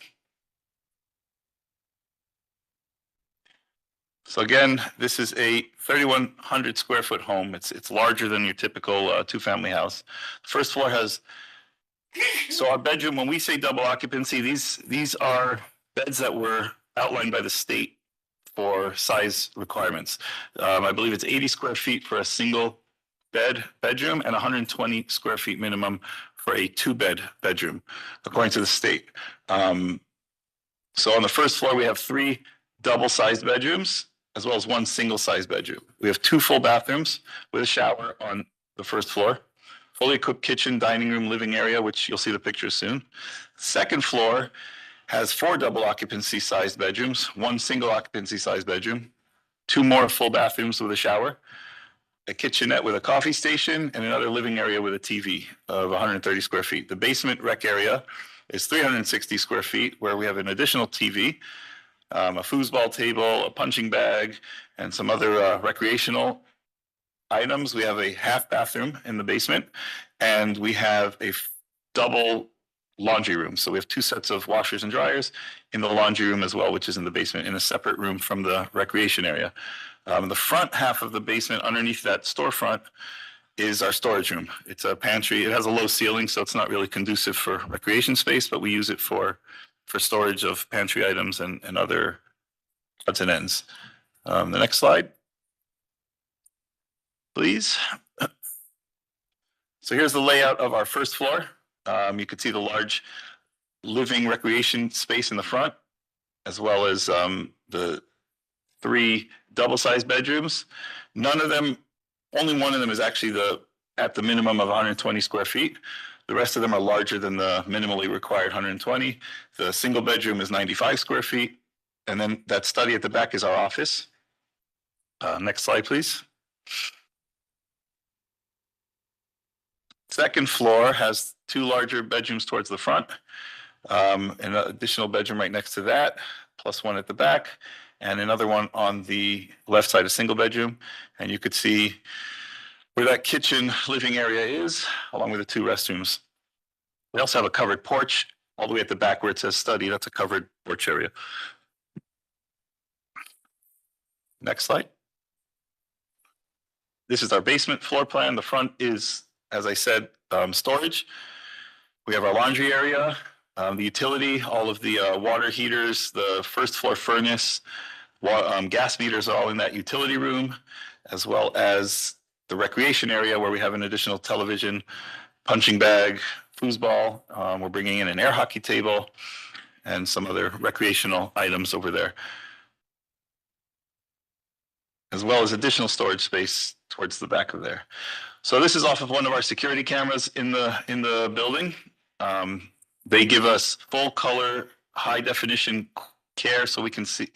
So again, this is a 3,100 square foot home. It's larger than your typical two-family house. The first floor has, so our bedroom, when we say double occupancy, these are beds that were outlined by the state for size requirements. I believe it's 80 square feet for a single bedroom and 120 square feet minimum for a 2-bed bedroom, according to the state. So on the first floor, we have 3 double-sized bedrooms, as well as 1 single-sized bedroom. We have 2 full bathrooms with a shower on the first floor, fully equipped kitchen, dining room, living area, which you'll see the pictures soon. Second floor has 4 double occupancy sized bedrooms, 1 single occupancy sized bedroom, 2 more full bathrooms with a shower, a kitchenette with a coffee station, and another living area with a TV of 130 square feet. The basement rec area is 360 square feet, where we have an additional TV, a foosball table, a punching bag, and some other recreational items. We have a half bathroom in the basement, and we have a double laundry room. So we have 2 sets of washers and dryers in the laundry room as well, which is in the basement in a separate room from the recreation area. The front half of the basement, underneath that storefront, is our storage room. It's a pantry. It has a low ceiling, so it's not really conducive for recreation space, but we use it for storage of pantry items and other odds and ends. The next slide, please. So here's the layout of our first floor. You can see the large living recreation space in the front, as well as the 3 double-sized bedrooms. None of them, only one of them is actually at the minimum of 120 square feet. The rest of them are larger than the minimally required 120. The single bedroom is 95 square feet. And then that study at the back is our office. Next slide, please. Second floor has 2 larger bedrooms towards the front, an additional bedroom right next to that, plus 1 at the back, and another one on the left side, a single bedroom. And you could see where that kitchen living area is, along with the 2 restrooms. We also have a covered porch all the way at the back where it says study. That's a covered porch area. Next slide. This is our basement floor plan. The front is, as I said, storage. We have our laundry area, the utility, all of the water heaters, the first floor furnace, gas meters are all in that utility room, as well as the recreation area where we have an additional television, punching bag, foosball. We're bringing in an air hockey table and some other recreational items over there, as well as additional storage space towards the back of there. So this is off of one of our security cameras in the building. They give us full color, high definition care so we can see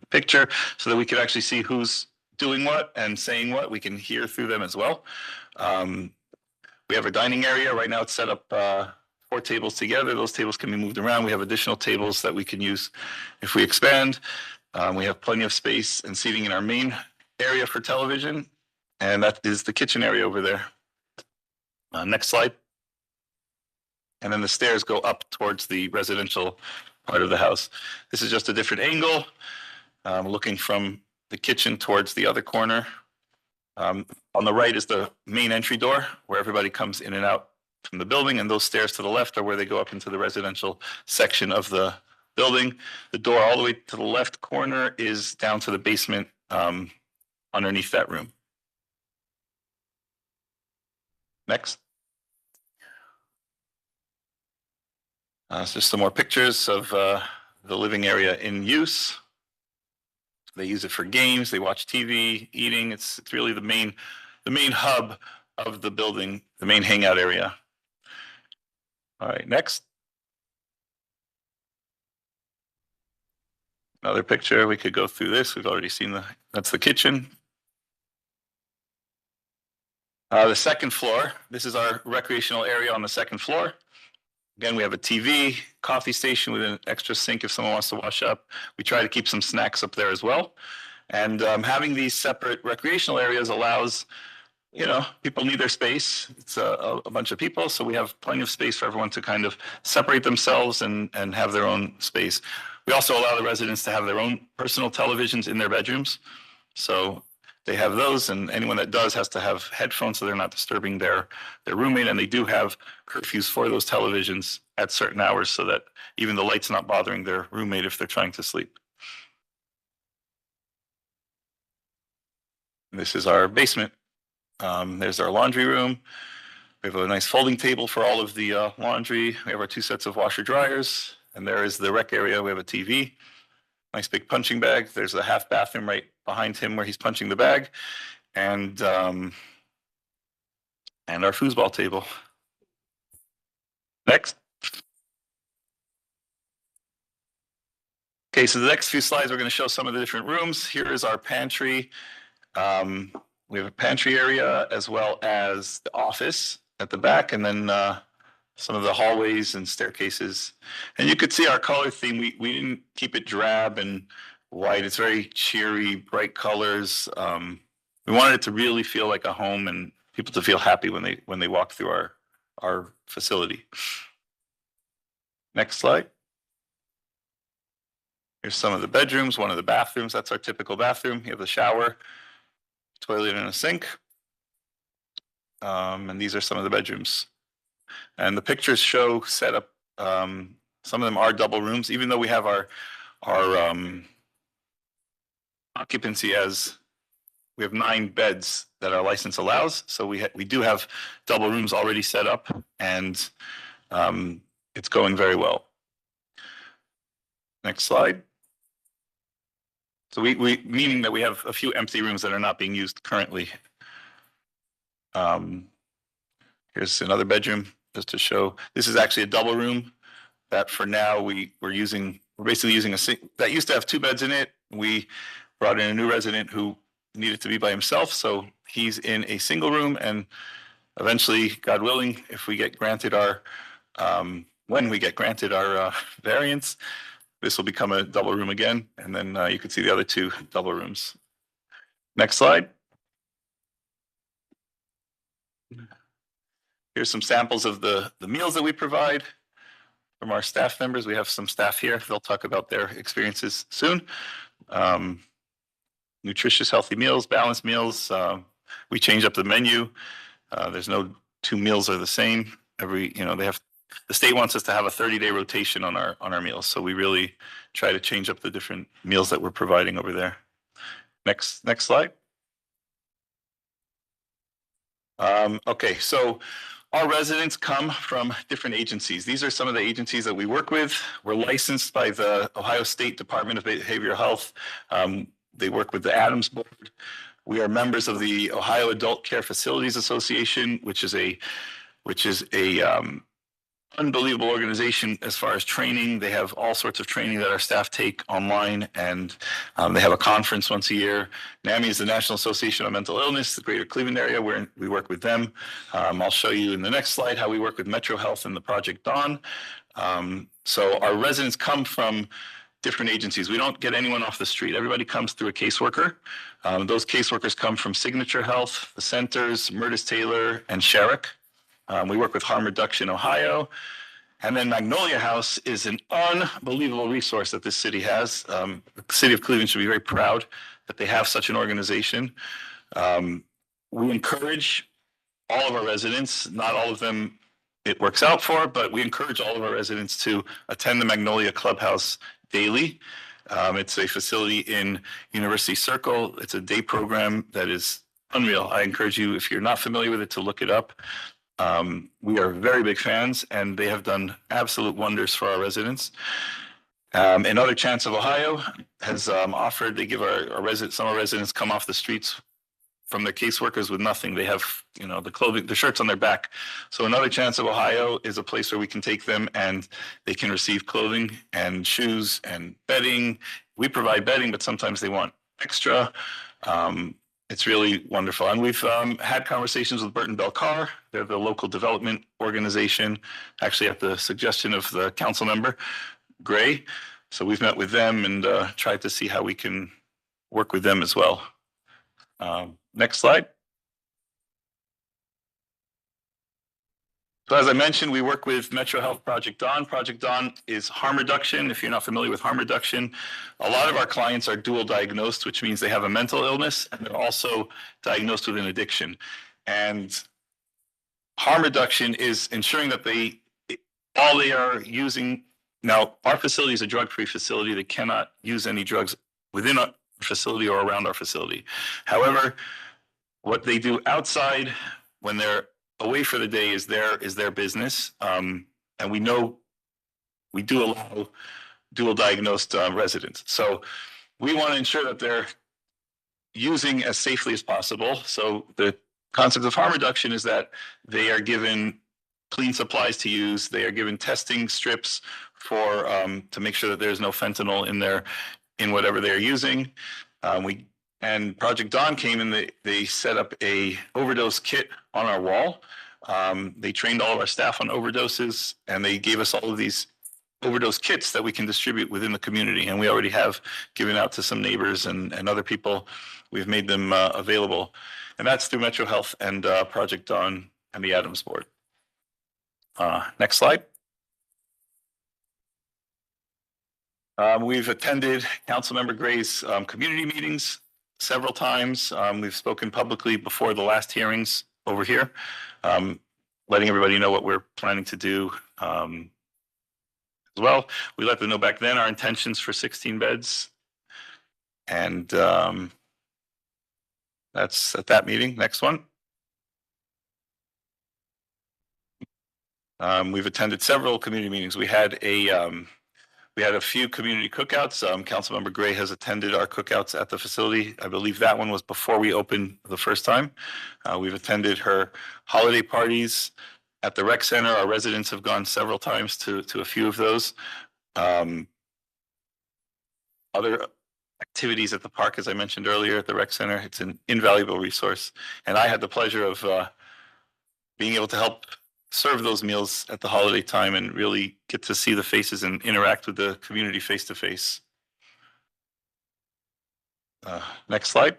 picture so that we can actually see who's doing what and saying what. We can hear through them as well. We have a dining area. Right now it's set up 4 tables together. Those tables can be moved around. We have additional tables that we can use if we expand. We have plenty of space and seating in our main area for television. And that is the kitchen area over there. Next slide. And then the stairs go up towards the residential part of the house. This is just a different angle, looking from the kitchen towards the other corner. On the right is the main entry door where everybody comes in and out from the building, and those stairs to the left are where they go up into the residential section of the building. The door all the way to the left corner is down to the basement underneath that room. Next. So just some more pictures of the living area in use. They use it for games, they watch TV, eating. It's really the main hub of the building, the main hangout area. All right, next. Another picture, we could go through this. We've already seen that's the kitchen. The second floor, this is our recreational area on the second floor. Again, we have a TV, coffee station with an extra sink if someone wants to wash up. We try to keep some snacks up there as well. And having these separate recreational areas allows, people need their space. It's a bunch of people, so we have plenty of space for everyone to kind of separate themselves and have their own space. We also allow the residents to have their own personal televisions in their bedrooms. So they have those, and anyone that does has to have headphones so they're not disturbing their roommate. And they do have curfews for those televisions at certain hours so that even the light's not bothering their roommate if they're trying to sleep. This is our basement. There's our laundry room. We have a nice folding table for all of the laundry. We have our 2 sets of washer dryers, and there is the rec area. We have a TV. Nice big punching bag. There's a half bathroom right behind him where he's punching the bag, and our foosball table. Next. Okay, so the next few slides we're going to show some of the different rooms. Here is our pantry. We have a pantry area as well as the office at the back, and then some of the hallways and staircases. And you could see our color theme. We didn't keep it drab and white. It's very cheery, bright colors. We wanted it to really feel like a home and people to feel happy when they walk through our facility. Next slide. Here's some of the bedrooms, one of the bathrooms. That's our typical bathroom. You have the shower, toilet, and a sink. And these are some of the bedrooms. And the pictures show set up. Some of them are double rooms, even though we have our occupancy as we have 9 beds that our license allows. So we do have double rooms already set up, and it's going very well. Next slide. So we meaning that we have a few empty rooms that are not being used currently. Here's another bedroom just to show. This is actually a double room that for now we're basically using a sink that used to have 2 beds in it. We brought in a new resident who needed to be by himself, so he's in a single room, and eventually, God willing, if we get granted when we get granted our variance, this will become a double room again, and then you can see the other 2 double rooms. Next slide. Here's some samples of the meals that we provide from our staff members. We have some staff here. They'll talk about their experiences soon. Nutritious, healthy meals, balanced meals, We change up the menu. There's no two meals are the same. The state wants us to have a 30-day rotation on our meals. So we really try to change up the different meals that we're providing over there. Next slide. Okay, so our residents come from different agencies. These are some of the agencies that we work with. We're licensed by the Ohio State Department of Behavioral Health. They work with the Adams Board. We are members of the Ohio Adult Care Facilities Association, which is a unbelievable organization as far as training. They have all sorts of training that our staff take online, and they have a conference once a year. NAMI is the National Association of Mental Illness, the Greater Cleveland area, where we work with them. I'll show you in the next slide how we work with Metro Health and the Project Dawn. So our residents come from different agencies. We don't get anyone off the street. Everybody comes through a caseworker. Those caseworkers come from Signature Health, the Centers, Murtis Taylor, and Sherrick. We work with Harm Reduction Ohio. And then Magnolia House is an unbelievable resource that this city has. The city of Cleveland should be very proud that they have such an organization. We encourage all of our residents, not all of them it works out for, but we encourage all of our residents to attend the Magnolia Clubhouse daily. It's a facility in University Circle. It's a day program that is unreal. I encourage you, if you're not familiar with it, to look it up. We are very big fans, and they have done absolute wonders for our residents. Another Chance of Ohio has offered, they give our residents, some of our residents come off the streets from their caseworkers with nothing. They have, the clothing, the shirts on their back. So Another Chance of Ohio is a place where we can take them and they can receive clothing and shoes and bedding. We provide bedding, but sometimes they want extra. It's really wonderful. And we've had conversations with Burton Bell Carr. They're the local development organization, actually at the suggestion of the council member, Gray. So we've met with them and tried to see how we can work with them as well. Next slide. So as I mentioned, we work with Metro Health Project Dawn. Project Dawn is harm reduction. If you're not familiar with harm reduction, a lot of our clients are dual diagnosed, which means they have a mental illness and they're also diagnosed with an addiction. And harm reduction is ensuring that all they are using, now our facility is a drug-free facility. They cannot use any drugs within our facility or around our facility. However, what they do outside when they're away for the day is their business. And we know we do allow dual diagnosed residents. So we want to ensure that they're using as safely as possible. So the concept of harm reduction is that they are given clean supplies to use. They are given testing strips for to make sure that there's no fentanyl in whatever they're using. And Project Dawn came and they set up a overdose kit on our wall. They trained all of our staff on overdoses, and they gave us all of these overdose kits that we can distribute within the community. And we already have given out to some neighbors and other people. We've made them available. And that's through Metro Health and Project Dawn and the Adams Board. Next slide. We've attended Councilmember Gray's community meetings several times. We've spoken publicly before the last hearings over here, letting everybody know what we're planning to do as well. We let them know back then our intentions for 16 beds. And that's at that meeting. Next one. We've attended several community meetings. We had a few community cookouts. Councilmember Gray has attended our cookouts at the facility. I believe that one was before we opened the first time. We've attended her holiday parties at the rec center. Our residents have gone several times to a few of those. Other activities at the park, as I mentioned earlier, at the rec center. It's an invaluable resource. And I had the pleasure of being able to help serve those meals at the holiday time and really get to see the faces and interact with the community face to face. Next slide.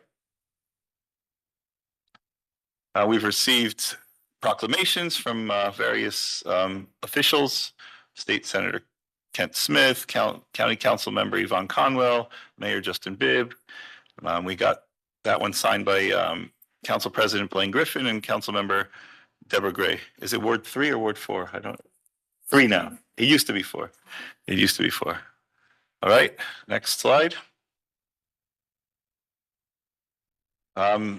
We've received proclamations from various officials, State Senator Kent Smith, County Council Member Yvonne Conwell, Mayor Justin Bibb. We got that one signed by Council President Blaine Griffin and Councilmember Deborah Gray. Is it Ward 3 or Ward 4? I don't, 3 now. It used to be 4. It used to be 4. All right, next slide.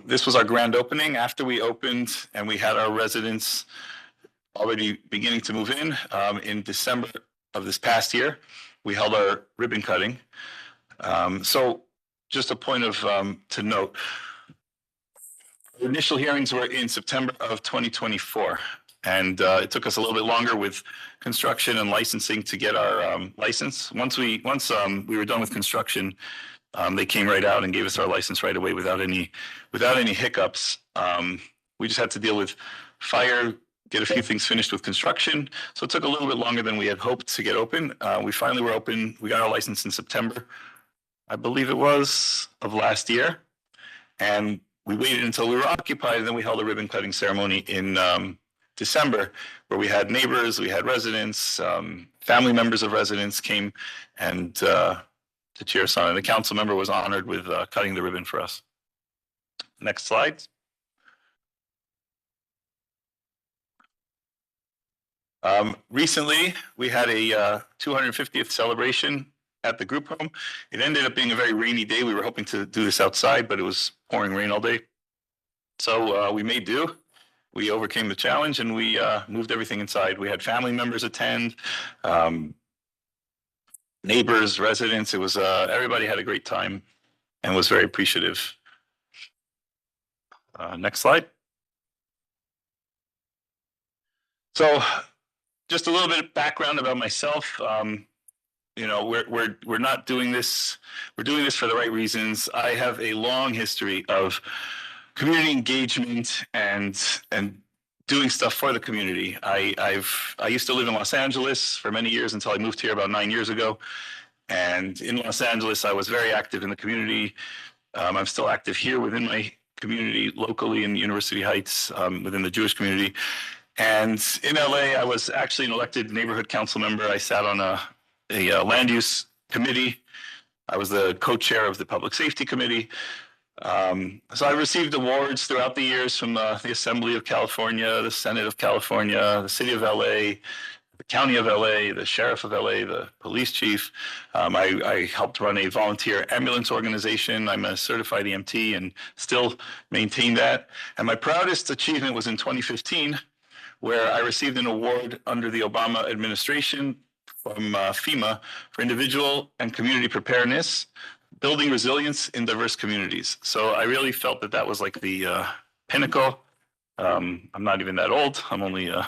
This was our grand opening after we opened and we had our residents already beginning to move in December of this past year. We held our ribbon cutting. So just a point of to note, the initial hearings were in September of 2024. And it took us a little bit longer with construction and licensing to get our license. Once we were done with construction, they came right out and gave us our license right away without any hiccups. We just had to deal with fire, get a few things finished with construction. So it took a little bit longer than we had hoped to get open. We finally were open. We got our license in September, I believe it was, of last year. And we waited until we were occupied, and then we held a ribbon cutting ceremony in December, where we had neighbors, we had residents, family members of residents came and to cheer us on. And the council member was honored with cutting the ribbon for us. Next slide. Recently, we had a 250th celebration at the group home. It ended up being a very rainy day. We were hoping to do this outside, but it was pouring rain all day. So we made do. We overcame the challenge and we moved everything inside. We had family members attend, neighbors, residents. It was everybody had a great time and was very appreciative. Next slide. So just a little bit of background about myself. You know, we're not doing this. We're doing this for the right reasons. I have a long history of community engagement and doing stuff for the community. I used to live in Los Angeles for many years until I moved here about 9 years ago. And in Los Angeles, I was very active in the community. I'm still active here within my community locally in University Heights, within the Jewish community. And in LA, I was actually an elected neighborhood council member. I sat on a land use committee. I was the co-chair of the public safety committee. So I received awards throughout the years from the Assembly of California, the Senate of California, the City of LA, the County of LA, the Sheriff of LA, the police chief. I helped run a volunteer ambulance organization. I'm a certified EMT and still maintain that. And my proudest achievement was in 2015, where I received an award under the Obama administration from FEMA for individual and community preparedness, building resilience in diverse communities. So I really felt that that was like the pinnacle. I'm not even that old. I'm only in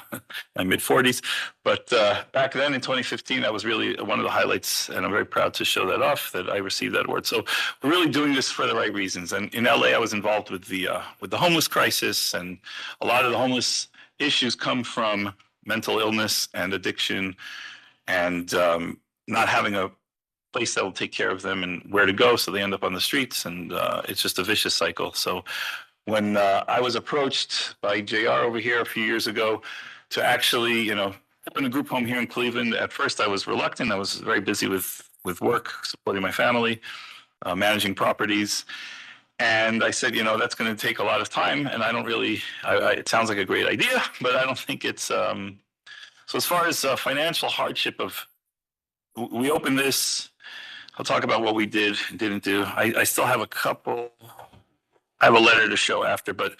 my mid-40s. But back then in 2015, that was really one of the highlights. And I'm very proud to show that off, that I received that award. So we're really doing this for the right reasons. And in LA, I was involved with the homeless crisis. And a lot of the homeless issues come from mental illness and addiction and not having a place that will take care of them and where to go, so they end up on the streets, and it's just a vicious cycle. So when I was approached by JR over here a few years ago to actually, you know, open a group home here in Cleveland, at first I was reluctant. I was very busy with work, supporting my family, managing properties. And I said, you know, that's going to take a lot of time, and I don't really, it sounds like a great idea, but I don't think it's, so as far as financial hardship of, we opened this, I'll talk about what we did and didn't do. I still have a couple, I have a letter to show after, but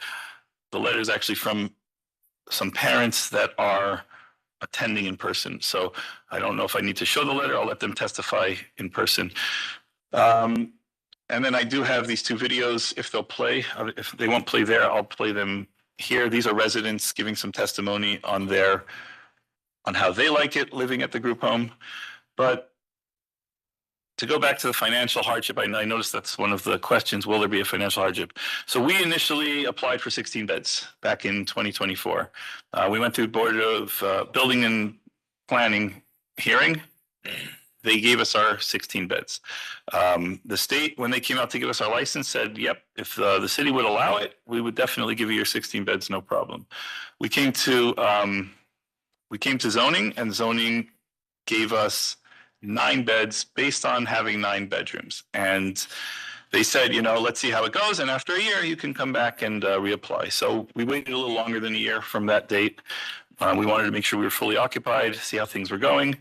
the letter is actually from some parents that are attending in person. So I don't know if I need to show the letter. I'll let them testify in person. And then I do have these 2 videos, if they'll play. If they won't play there, I'll play them here. These are residents giving some testimony on how they like it living at the group home. But to go back to the financial hardship, I noticed that's one of the questions, will there be a financial hardship? So we initially applied for 16 beds back in 2024. We went through Board of Building and Planning hearing. They gave us our 16 beds. The state, when they came out to give us our license, said, yep, if the city would allow it, we would definitely give you your 16 beds, no problem. We came to zoning, and zoning gave us 9 beds based on having 9 bedrooms. And they said, you know, let's see how it goes. And after a year, you can come back and reapply. So we waited a little longer than a year from that date. We wanted to make sure we were fully occupied, see how things were going.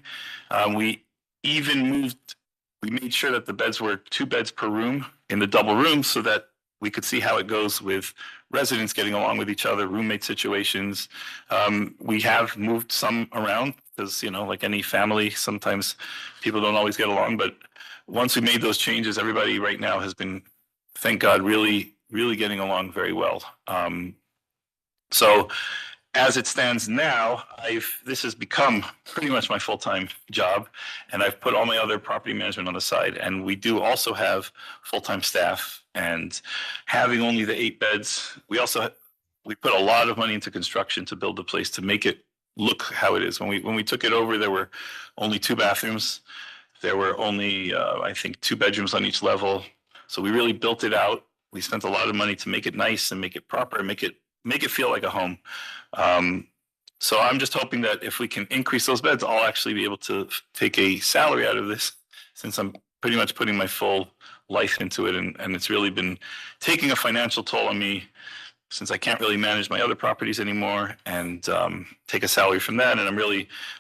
We made sure that the beds were 2 beds per room in the double room so that we could see how it goes with residents getting along with each other, roommate situations. We have moved some around because, you know, like any family, sometimes people don't always get along. But once we made those changes, everybody right now has been, thank God, really, really getting along very well. So as it stands now, this has become pretty much my full-time job, and I've put all my other property management on the side. And we do also have full-time staff, and having only the 8 beds, we put a lot of money into construction to build the place to make it look how it is. When we took it over, there were only 2 bathrooms. There were only, I think, 2 bedrooms on each level. So we really built it out. We spent a lot of money to make it nice and make it proper and make it feel like a home. So I'm just hoping that if we can increase those beds, I'll actually be able to take a salary out of this, since I'm pretty much putting my full life into it. And it's really been taking a financial toll on me, since I can't really manage my other properties anymore and take a salary from that. And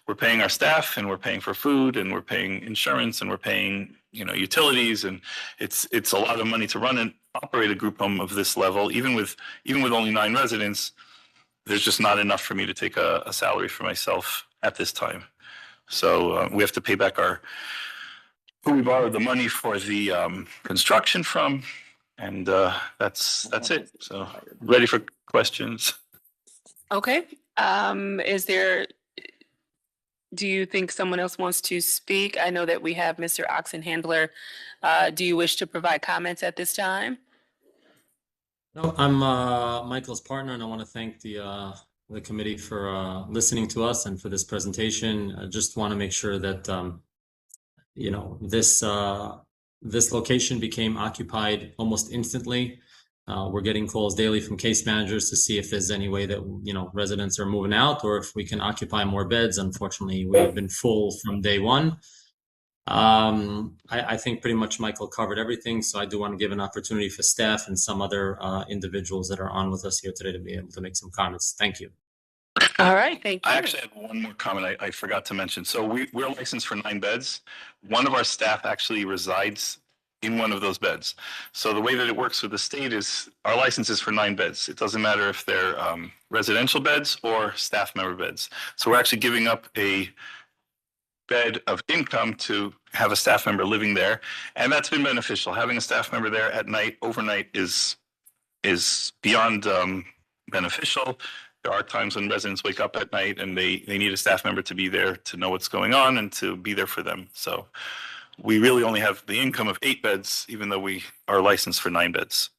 we're paying our staff, and we're paying for food, and we're paying insurance, and we're paying, you know, utilities. And it's a lot of money to run and operate a group home of this level. Even with only 9 residents, there's just not enough for me to take a salary for myself at this time. So we have to pay back who we borrowed the money for the construction from. And that's it. So ready for questions. Okay. Do you think someone else wants to speak? I know that we have Mr. Oxenhandler. Do you wish to provide comments at this time? No, I'm Michael's partner, and I want to thank the committee for listening to us and for this presentation. I just want to make sure that you know, this location became occupied almost instantly. We're getting calls daily from case managers to see if there's any way that, you know, residents are moving out or if we can occupy more beds. Unfortunately, we've been full from day one. I think pretty much Michael covered everything, so I do want to give an opportunity for staff and some other individuals that are on with us here today to be able to make some comments. Thank you. All right, thank you. I actually had one more comment I forgot to mention. So we're licensed for 9 beds. One of our staff actually resides in one of those beds. So the way that it works with the state is our license is for 9 beds. It doesn't matter if they're residential beds or staff member beds. So we're actually giving up a bed of income to have a staff member living there. And that's been beneficial. Having a staff member there at night, overnight, is beyond beneficial. There are times when residents wake up at night and they need a staff member to be there to know what's going on and to be there for them. So we really only have the income of 8 beds, even though we are licensed for 9 beds.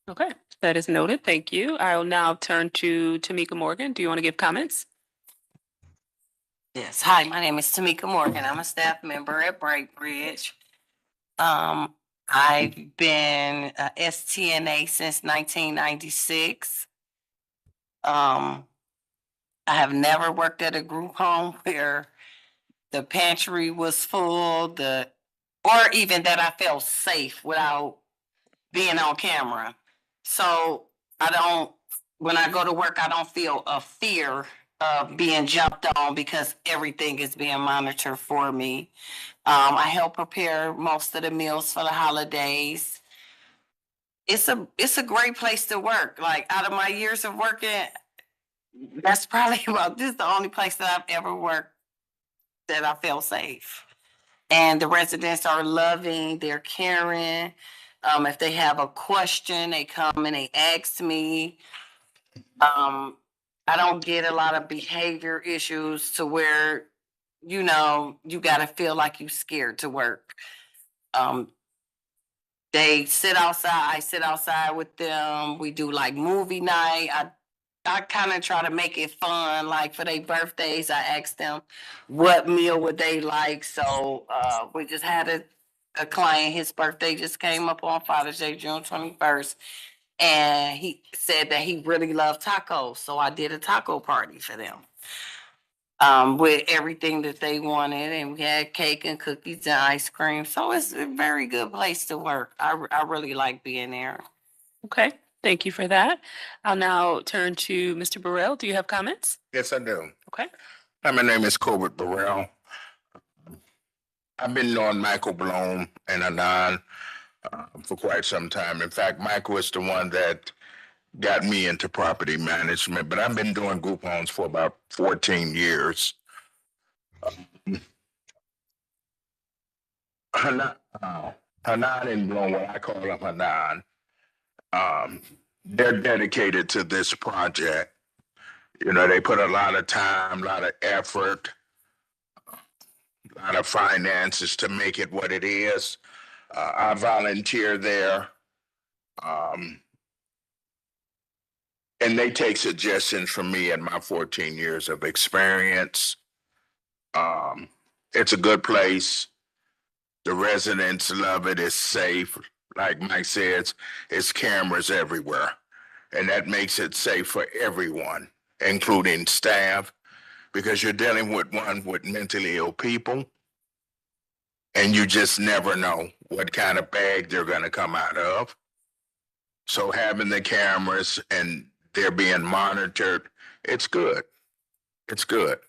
Okay, that is noted. Thank you. I will now turn to Tamika Morgan. Do you want to give comments? Yes. Hi, my name is Tamika Morgan. I'm a staff member at Brightbridge. I've been a STNA since 1996. I have never worked at a group home where the pantry was full, or even that I felt safe without being on camera. So when I go to work, I don't feel a fear of being jumped on because everything is being monitored for me. I help prepare most of the meals for the holidays. It's a great place to work. Like, out of my years of working, that's probably this is the only place that I've ever worked that I feel safe. And the residents are loving, they're caring. If they have a question, they come and they ask me. I don't get a lot of behavior issues to where, you know, you gotta feel like you're scared to work. They sit outside, I sit outside with them. We do like movie night. I kind of try to make it fun. Like, for their birthdays, I ask them what meal would they like. So we just had a client, his birthday just came up on Father's Day, June 21st. And he said that he really loved tacos. So I did a taco party for them. with everything that they wanted, and we had cake and cookies and ice cream. So it's a very good place to work. I really like being there. Okay, thank you for that. I'll now turn to Mr. Burrell. Do you have comments? Yes, I do. Okay. Hi, my name is Colbert Burrell. I've been knowing Michael Bloom and Anon for quite some time. In fact, Michael is the one that got me into property management, but I've been doing group homes for about 14 years. Hanan and Bloom, what I call them Hanan, they're dedicated to this project. You know, they put a lot of time, a lot of effort, a lot of finances to make it what it is. I volunteer there. And they take suggestions from me and my 14 years of experience. It's a good place. The residents love it. It's safe. Like Mike says, it's cameras everywhere. And that makes it safe for everyone, including staff, because you're dealing with mentally ill people. And you just never know what kind of bag they're going to come out of. So having the cameras and they're being monitored, it's good. It's good.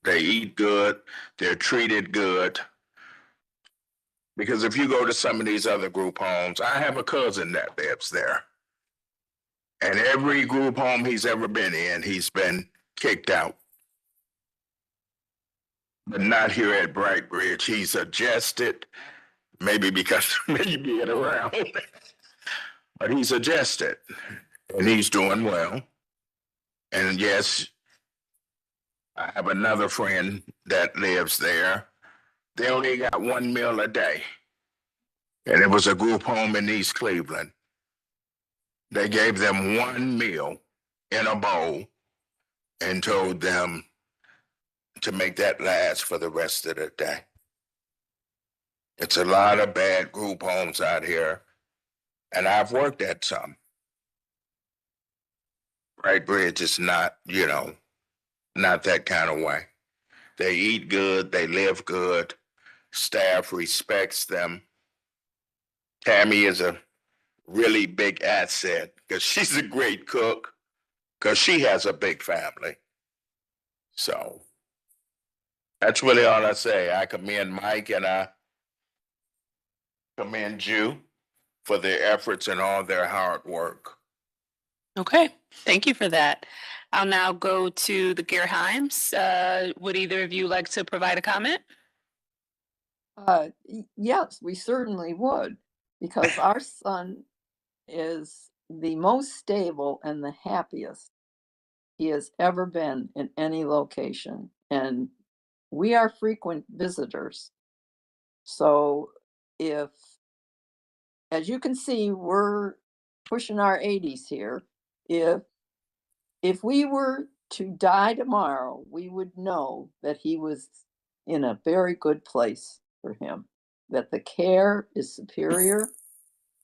They eat good. They're treated good. Because if you go to some of these other group homes, I have a cousin that lives there. And every group home he's ever been in, he's been kicked out. But not here at Bright Bridge. He's adjusted, maybe because maybe being around. But he's adjusted, and he's doing well. And yes, I have another friend that lives there. They only got one meal a day. And it was a group home in East Cleveland. They gave them one meal in a bowl and told them to make that last for the rest of the day. It's a lot of bad group homes out here, and I've worked at some. Bright Bridge is not, not that kind of way. They eat good, they live good, staff respects them. Tammy is a really big asset because she's a great cook, because she has a big family. So that's really all I say. I commend Mike and I commend you for their efforts and all their hard work. Okay, thank you for that. I'll now go to the Gerheims. Would either of you like to provide a comment? Yes, we certainly would, because our son is the most stable and the happiest he has ever been in any location. And we are frequent visitors. So as you can see, we're pushing our 80s here. If we were to die tomorrow, we would know that he was in a very good place for him, that the care is superior.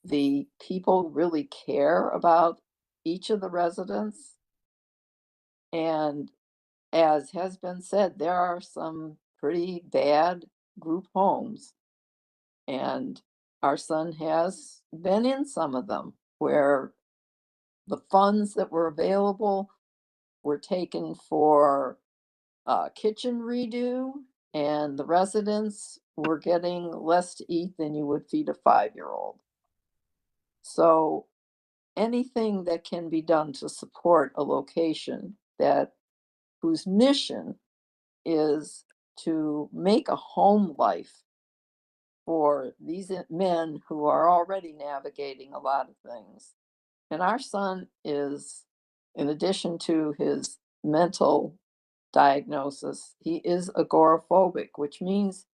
The people really care about each of the residents. And as has been said, there are some pretty bad group homes. And our son has been in some of them where the funds that were available were taken for kitchen redo, and the residents were getting less to eat than you would feed a 5-year-old. So anything that can be done to support a location whose mission is to make a home life for these men who are already navigating a lot of things. And our son is, in addition to his mental diagnosis, he is agoraphobic, which means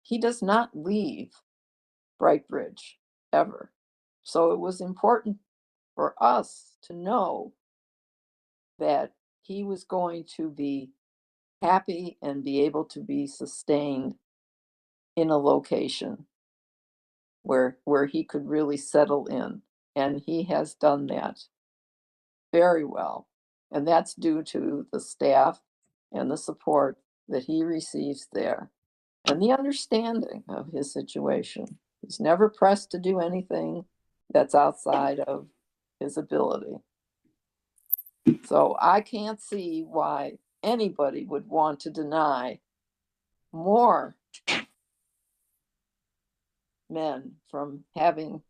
he does not leave Bright Bridge ever. So it was important for us to know that he was going to be happy and be able to be sustained in a location where he could really settle in. And he has done that very well. And that's due to the staff and the support that he receives there and the understanding of his situation. He's never pressed to do anything that's outside of his ability. So I can't see why anybody would want to deny more men from having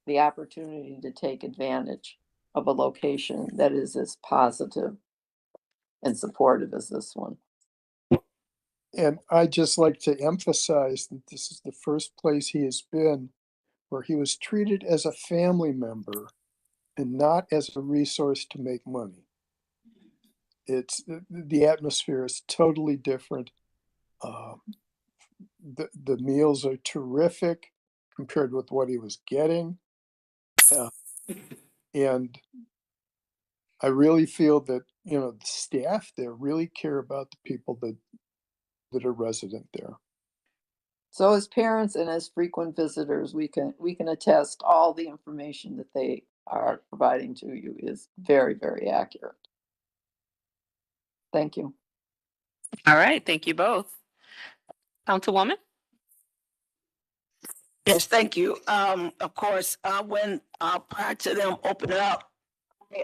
the opportunity to take advantage of a location that is as positive and supportive as this one. And I'd just like to emphasize that this is the first place he has been where he was treated as a family member and not as a resource to make money. It's the atmosphere is totally different. The meals are terrific compared with what he was getting. And I really feel that, the staff there really care about the people that are resident there. So as parents and as frequent visitors, we can attest all the information that they are providing to you is very, very accurate. Thank you. All right, thank you both. Councilwoman? Yes, thank you. Of course, when prior to them opening up,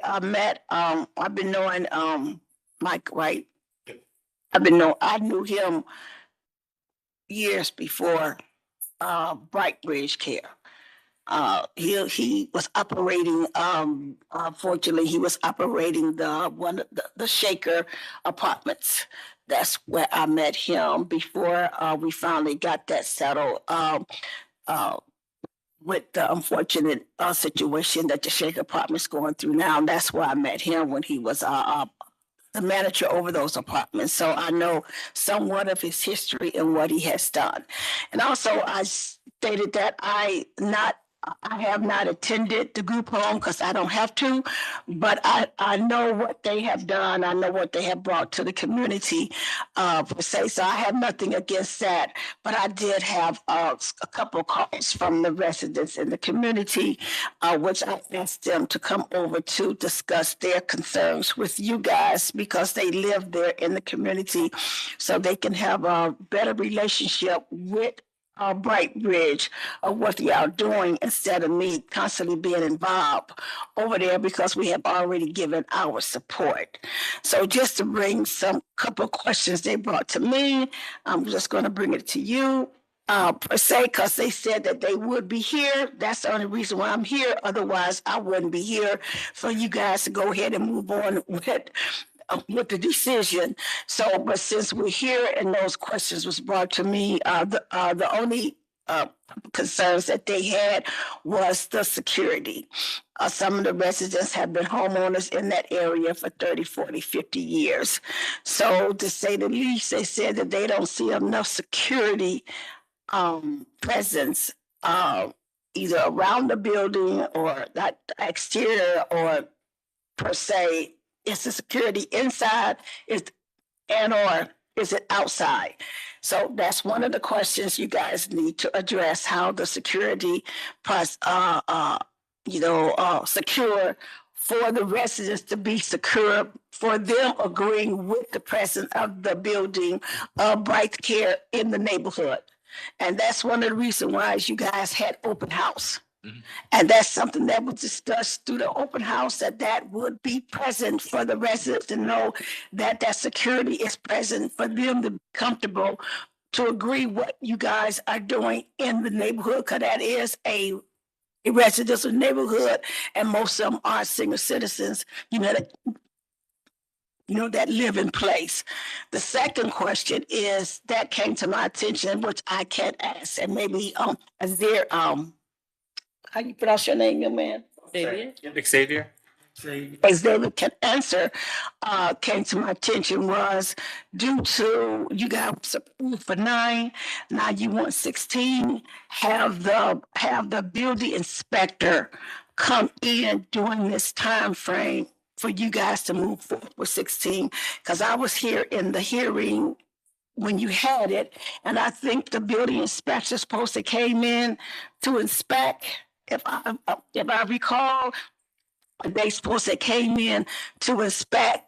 I met, I've been knowing Mike, right? I knew him years before Bright Bridge Care. He was operating, fortunately, he was operating the Shaker Apartments. That's where I met him before we finally got that settled. With the unfortunate situation that the Shaker Apartments going through now, and that's where I met him when he was the manager over those apartments. So I know somewhat of his history and what he has done. And also I stated that I have not attended the group home because I don't have to, but I know what they have done. I know what they have brought to the community per se. So I have nothing against that. But I did have a couple of calls from the residents in the community, which I asked them to come over to discuss their concerns with you guys because they live there in the community, so they can have a better relationship with Bright Bridge of what they are doing instead of me constantly being involved over there because we have already given our support. So just to bring some couple of questions they brought to me, I'm just going to bring it to you per se because they said that they would be here. That's the only reason why I'm here. Otherwise, I wouldn't be here for you guys to go ahead and move on with the decision. So, but since we're here and those questions was brought to me, the only concerns that they had was the security. Some of the residents have been homeowners in that area for 30, 40, 50 years. So to say the least, they said that they don't see enough security presence either around the building or that exterior or per se. Is the security inside or is it outside? So that's one of the questions you guys need to address, how the security secure for the residents to be secure, for them agreeing with the presence of the building of Bright Care in the neighborhood. And that's one of the reasons why you guys had open house. And that's something that was discussed through the open house, that would be present for the residents to know that security is present for them to be comfortable to agree what you guys are doing in the neighborhood, because that is a residential neighborhood and most of them are senior citizens, that live in place. The second question is that came to my attention, which I can't ask, and maybe is there how you pronounce your name, young man? Xavier? As David can answer, came to my attention was due to you guys approved for 9, now you want 16, have the building inspector come in during this time frame for you guys to move forward with 16. Because I was here in the hearing when you had it, and I think the building inspector supposed to came in to inspect. If I recall, they supposed to came in to inspect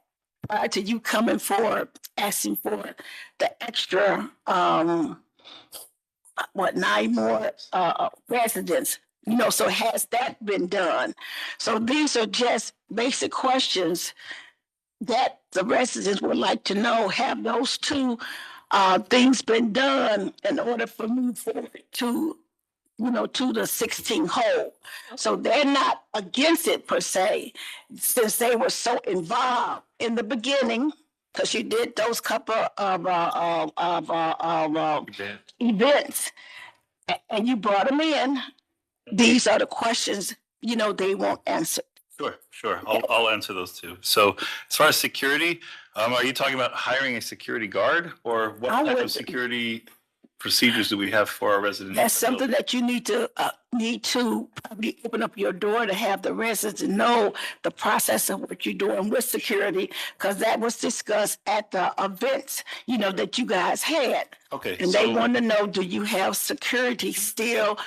prior to you coming forward, asking for the extra, 9 more, residents? You know, so has that been done? So these are just basic questions that the residents would like to know. Have those two, things been done in order for move forward to, to the 16 hole? So they're not against it per se, since they were so involved in the beginning, because you did those couple of events, and you brought them in. These are the questions, they won't answer. Sure. I'll answer those too. So as far as security, are you talking about hiring a security guard, or what type of security procedures do we have for our residents? That's something that you need to probably open up your door to have the residents know the process of what you're doing with security, because that was discussed at the events, that you guys had. Okay. And they want to know, do you have security still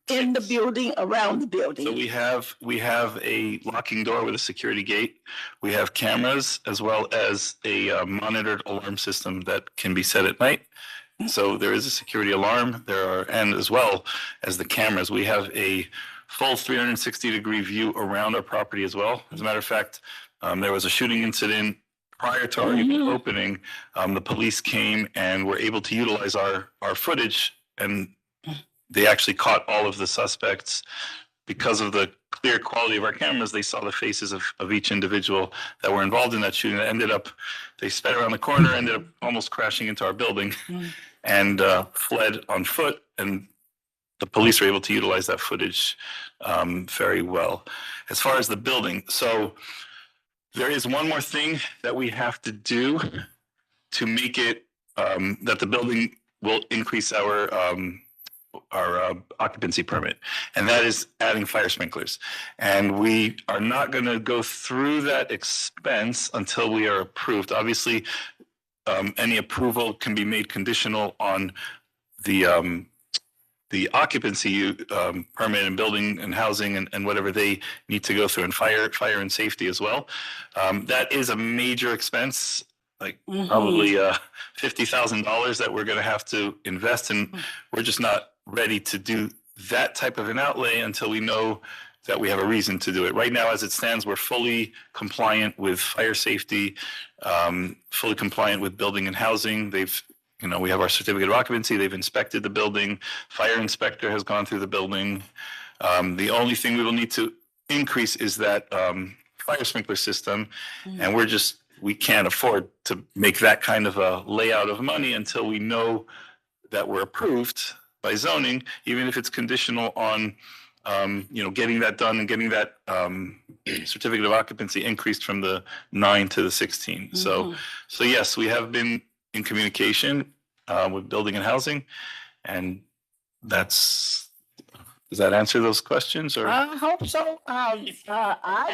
in the building, around the building? So we have a locking door with a security gate. We have cameras as well as a monitored alarm system that can be set at night. So there is a security alarm. And as well as the cameras, we have a full 360-degree view around our property as well. As a matter of fact, there was a shooting incident prior to our opening. The police came and were able to utilize our footage, and they actually caught all of the suspects. Because of the clear quality of our cameras, they saw the faces of each individual that were involved in that shooting. They sped around the corner, ended up almost crashing into our building, and fled on foot. And the police were able to utilize that footage very well. As far as the building, so there is one more thing that we have to do to make it that the building will increase our occupancy permit, and that is adding fire sprinklers. And we are not going to go through that expense until we are approved. Obviously, any approval can be made conditional on the occupancy permit and building and housing and whatever they need to go through, and fire and safety as well. That is a major expense, like probably $50,000 that we're going to have to invest in. We're just not ready to do that type of an outlay until we know that we have a reason to do it. Right now, as it stands, we're fully compliant with fire safety, fully compliant with building and housing. We have our certificate of occupancy. They've inspected the building. Fire inspector has gone through the building. The only thing we will need to increase is that fire sprinkler system, and we can't afford to make that kind of a layout of money until we know that we're approved by zoning, even if it's conditional on, getting that done and getting that certificate of occupancy increased from the 9 to the 16. So yes, we have been in communication with building and housing, and does that answer those questions? Or I hope so. I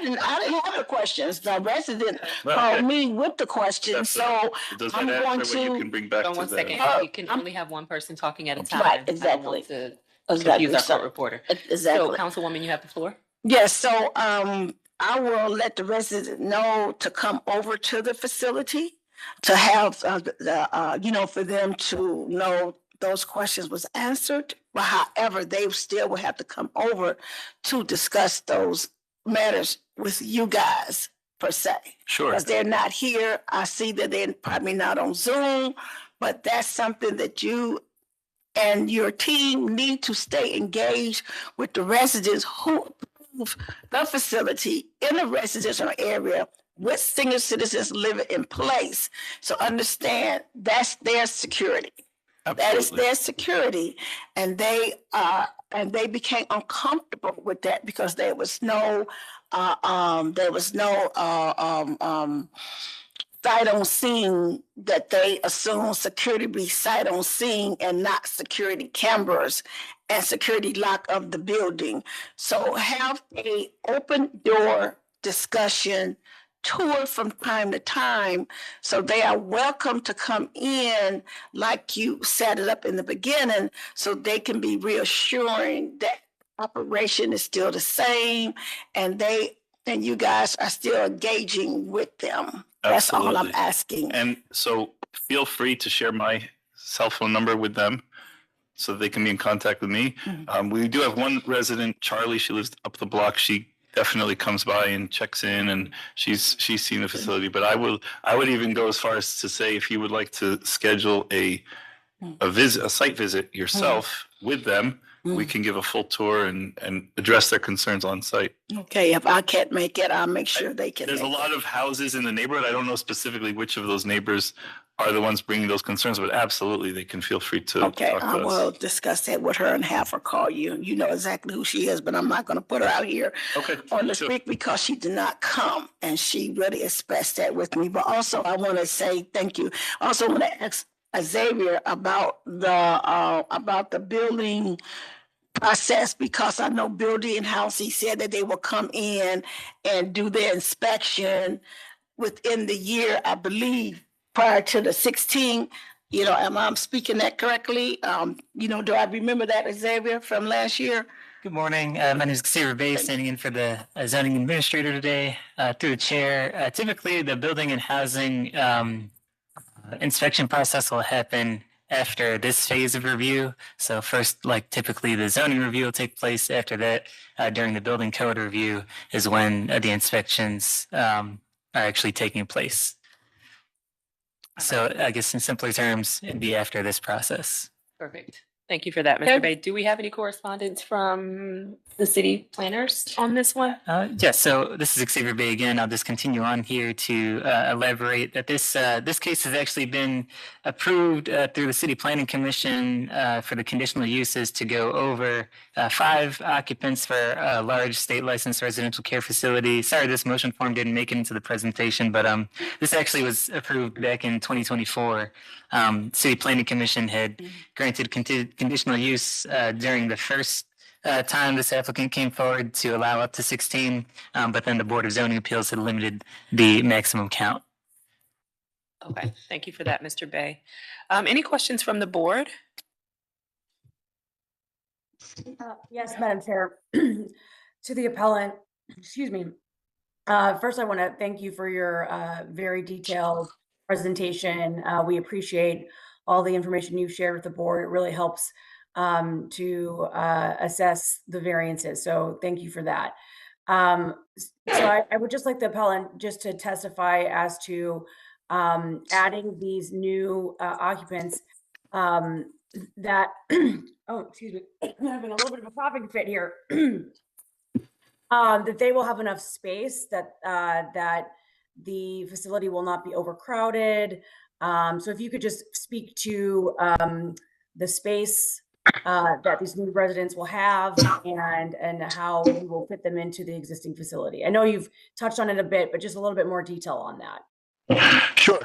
didn't have the questions. The resident called me with the questions, so does I'm that going answer what you can to. bring back Hold to on one the? second. You can only have one person talking at a time. Right, I don't exactly. want to Exactly. confuse our So- court reporter. Exactly. So, Councilwoman, you have the floor. Yes, so I will let the resident know to come over to the facility to have for them to know those questions was answered. But however, they still will have to come over to discuss those matters with you guys per se. Sure. Because they're not here. I see that they're probably not on Zoom, but that's something that you and your team need to stay engaged with the residents who approve the facility in the residential area with senior citizens living in place. So understand that's their security. That is their security, and they became uncomfortable with that because there was no sight on scene that they assume security be sight on scene and not security cameras and security lock of the building. So have a open door discussion tour from time to time, so they are welcome to come in like you set it up in the beginning, so they can be reassuring that operation is still the same, and they and you guys are still engaging with them. That's all I'm Absolutely. asking. And so feel free to share my cell phone number with them so they can be in contact with me. We do have one resident, Charlie. She lives up the block. She definitely comes by and checks in, and she's seen the facility. But I would even go as far as to say, if you would like to schedule a site visit yourself with them, we can give a full tour and address their concerns on site. Okay, if I can't make it, I'll make sure they can. There's a make it. lot of houses in the neighborhood. I don't know specifically which of those neighbors are the ones bringing those concerns, but absolutely, they can feel free to Okay, talk I to us. will discuss that with her and have her call you. You know exactly who she is, but I'm not gonna put her out here Okay. on the sure. street because she did not come, and she really expressed that with me. But also, I want to say thank you. Also, want to ask Xavier about the building process, because I know Building and House, he said that they will come in and do their inspection within the year, I believe, prior to the 16th. You know, am I speaking that correctly? You know, do I remember that, Xavier, from last year? Good morning. My name is Xavier Bay, standing in for the zoning administrator today. Through the chair, typically the building and housing inspection process will happen after this phase of review. So first, like typically the zoning review will take place. After that, during the building code review is when the inspections are actually taking place. So I guess in simpler terms, it'd be after this process. Perfect. Thank you for that, Mr. Bay. Do we have any correspondence from the city planners on this one? Yes, so this is Xavier Bay again. I'll just continue on here to elaborate that this case has actually been approved through the City Planning Commission for the conditional uses to go over 5 occupants for a large state licensed residential care facility. Sorry, this motion form didn't make it into the presentation, but this actually was approved back in 2024. City Planning Commission had granted conditional use during the first time this applicant came forward to allow up to 16, but then the Board of Zoning Appeals had limited the maximum count. Okay, thank you for that, Mr. Bay. Any questions from the board? Yes, Madam Chair. To the appellant, excuse me. First, I want to thank you for your very detailed presentation. We appreciate all the information you've shared with the board. It really helps to assess the variances. So thank you for that. So I would just like the appellant just to testify as to adding these new occupants that, oh, excuse me, I'm having a little bit of a coughing fit here. That they will have enough space that that the facility will not be overcrowded. So if you could just speak to the space that these new residents will have and how you will fit them into the existing facility. I know you've touched on it a bit, but just a little bit more detail on that. Sure.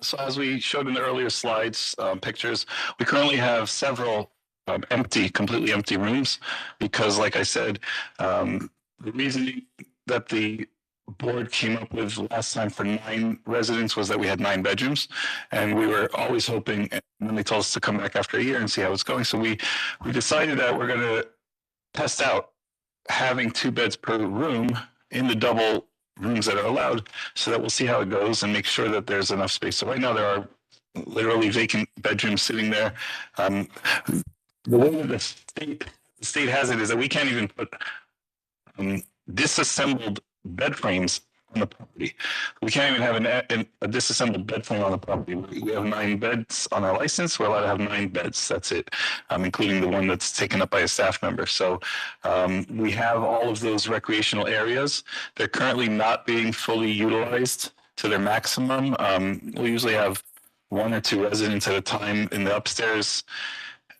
So as we showed in the earlier slides, pictures, we currently have several completely empty rooms because, like I said, the reasoning that the board came up with last time for 9 residents was that we had 9 bedrooms, and we were always hoping, and then they told us to come back after a year and see how it's going. So we decided that we're going to test out having 2 beds per room in the double rooms that are allowed, so that we'll see how it goes and make sure that there's enough space. So right now there are literally vacant bedrooms sitting there. The way that the state has it is that we can't even put disassembled bed frames on the property. We can't even have a disassembled bed frame on the property. We have 9 beds on our license. We're allowed to have 9 beds. That's it, including the one that's taken up by a staff member. So we have all of those recreational areas. They're currently not being fully utilized to their maximum. We usually have 1 or 2 residents at a time in the upstairs.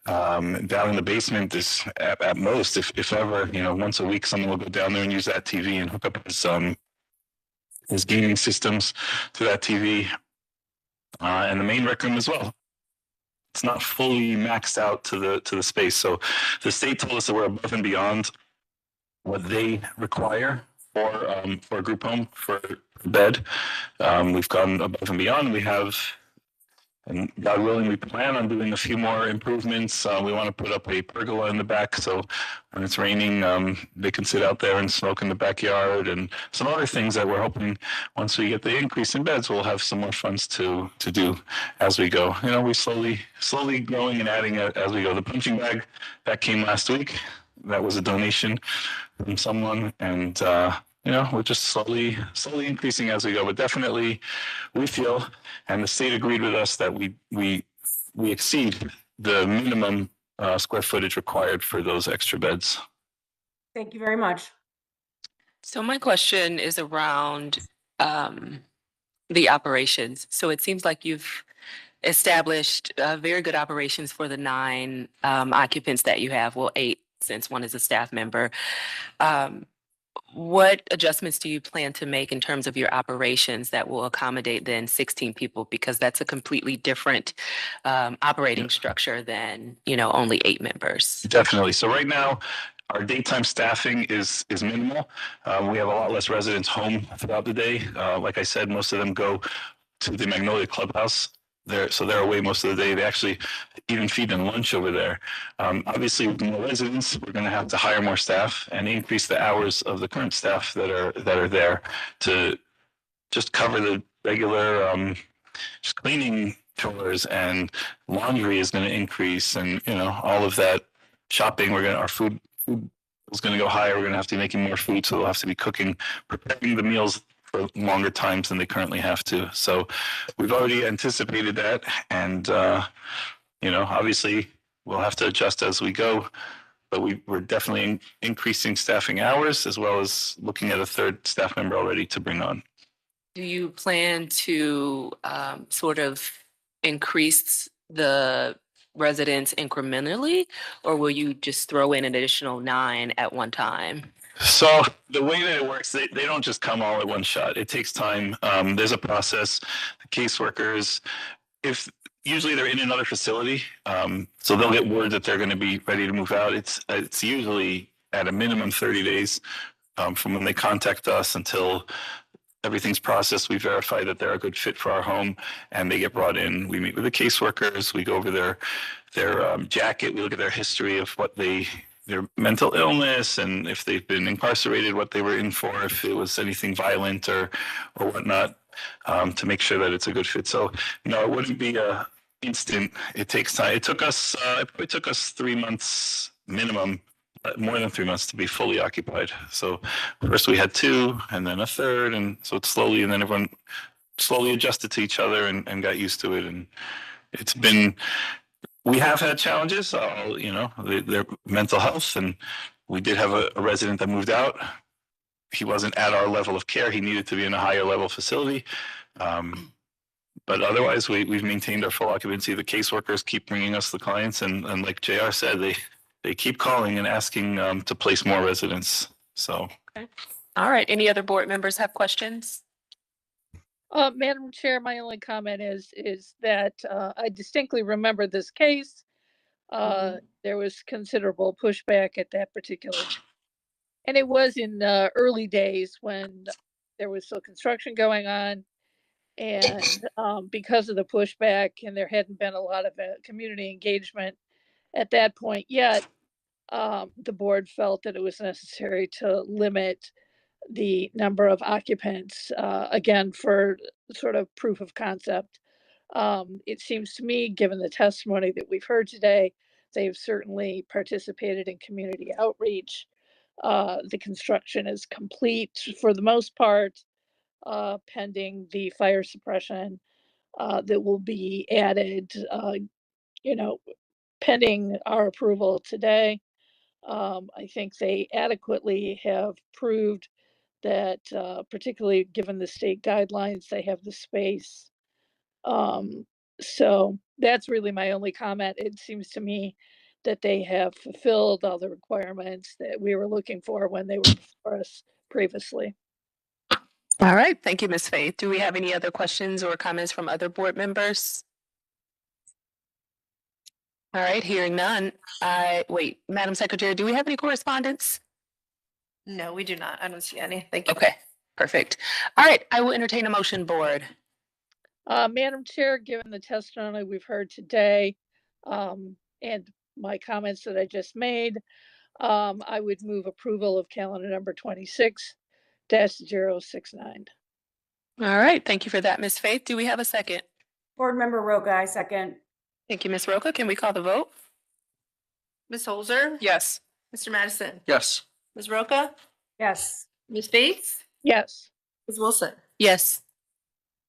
Down in the basement is at most, if ever, once a week, someone will go down there and use that TV and hook up his gaming systems to that TV, and the main rec room as well. It's not fully maxed out to the space. So the state told us that we're above and beyond what they require for a group home for a bed. We've gone above and beyond. We have And God willing, we plan on doing a few more improvements. We want to put up a pergola in the back, so when it's raining, they can sit out there and smoke in the backyard, and some other things that we're hoping, once we get the increase in beds, we'll have some more funds to do as we go. You know, we slowly growing and adding as we go. The punching bag, that came last week. That was a donation from someone, and you know, we're just slowly increasing as we go. But definitely, we feel, and the state agreed with us, that we exceed the minimum square footage required for those extra beds. Thank you very much. So my question is around the operations. So it seems like you've established very good operations for the 9 occupants that you have. Well, 8, since one is a staff member. What adjustments do you plan to make in terms of your operations that will accommodate then 16 people? Because that's a completely different operating structure than, you know, only 8 members. Definitely. So right now, our daytime staffing is minimal. We have a lot less residents home throughout the day. Like I said, most of them go to the Magnolia Clubhouse. They're away most of the day. They actually even feed them lunch over there. Obviously, with more residents, we're going to have to hire more staff and increase the hours of the current staff that are there to just cover the regular just cleaning chores, and laundry is going to increase, and you know, all of that. Shopping, our food is going to go higher. We're going to have to be making more food, so they'll have to be preparing the meals for longer times than they currently have to. So we've already anticipated that, and you know, obviously we'll have to adjust as we go, but we're definitely increasing staffing hours, as well as looking at a 3rd staff member already to bring on. Do you plan to sort of increase the residents incrementally, or will you just throw in an additional 9 at one time? So the way that it works, they don't just come all at one shot. It takes time. There's a process. The caseworkers, usually they're in another facility, so they'll get word that they're going to be ready to move out. It's usually at a minimum 30 days from when they contact us until everything's processed. We verify that they're a good fit for our home, and they get brought in. We meet with the caseworkers. We go over their jacket. We look at their history of their mental illness, and if they've been incarcerated, what they were in for, if it was anything violent or whatnot, to make sure that it's a good fit. So, you know, it wouldn't be a instant. It takes time. It took us 3 months minimum, more than 3 months to be fully occupied. So first we had 2, and then a 3rd, and so it's slowly, and then everyone slowly adjusted to each other and got used to it. And we have had challenges, you know, their mental health, and we did have a resident that moved out. He wasn't at our level of care. He needed to be in a higher level facility. But otherwise, we've maintained our full occupancy. The caseworkers keep bringing us the clients, and like JR said, they keep calling and asking to place more residents. So. Okay. All right. Any other board members have questions? Madam Chair, my only comment is that I distinctly remember this case. There was considerable pushback at that particular, and it was in early days when there was still construction going on, and because of the pushback, and there hadn't been a lot of community engagement at that point yet, the board felt that it was necessary to limit the number of occupants, again, for sort of proof of concept. It seems to me, given the testimony that we've heard today, they've certainly participated in community outreach. The construction is complete for the most part, pending the fire suppression that will be added, you know, pending our approval today. I think they adequately have proved that, particularly given the state guidelines, they have the space. So that's really my only comment. It seems to me that they have fulfilled all the requirements that we were looking for when they were before us previously. All right. Thank you, Ms. Faith. Do we have any other questions or comments from other board members? All right, hearing none. Wait, Madam Secretary, do we have any correspondence? No, we do not. I don't see any. Thank you. Okay, perfect. All right, I will entertain a motion, board. Madam Chair, given the testimony we've heard today, and my comments that I just made, I would move approval of calendar number 26-069. All right, thank you for that, Ms. Faith. Do we have a second? Board Member Roca, I second. Thank you, Ms. Roca. Can we call the vote? Ms. Holzer? Yes. Mr. Madison? Yes. Ms. Roca? Yes. Ms. Bates? Yes. Ms. Wilson? Yes.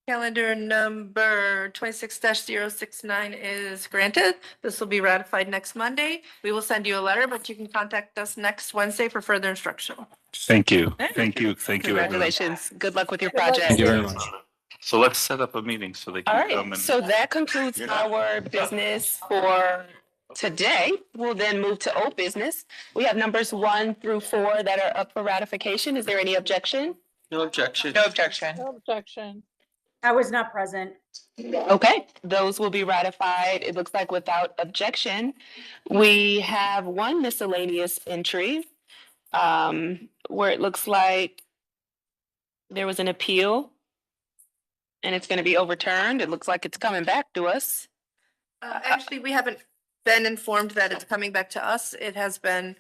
Calendar number 26-069 is granted. This will be ratified next Monday. We will send you a letter, but you can contact us next Wednesday for further instruction. Thank you. Thank you. Thank you, everyone. Congratulations. Good luck with your Good luck. project. Thank you very much. So let's set up a meeting so they All can come right, and. so that concludes our business for today. We'll then move to old business. We have numbers 1 through 4 that are up for ratification. Is there any objection? No objection. No objection. No objection. I was not present. Okay, those will be ratified. It looks like without objection. We have one miscellaneous entry where it looks like there was an appeal and it's going to be overturned. It looks like it's coming back to us. Actually, we haven't been informed that it's coming back to us. It has been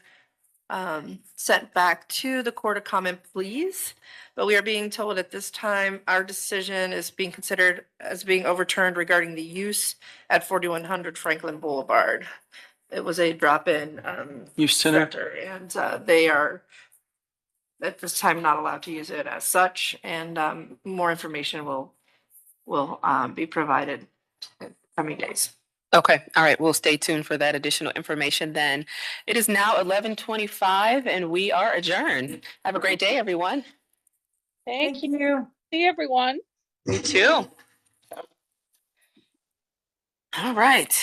sent back to the Court of Common Pleas. But we are being told at this time, our decision is being considered as being overturned regarding the use at 4100 Franklin Boulevard. It was a drop-in Youth Center. center, and they are at this time not allowed to use it as such. And more information will be provided in coming days. Okay, all right, we'll stay tuned for that additional information then. It is now 11:25 and we are adjourned. Have a great day, everyone. Thank you. See everyone. You too. All right.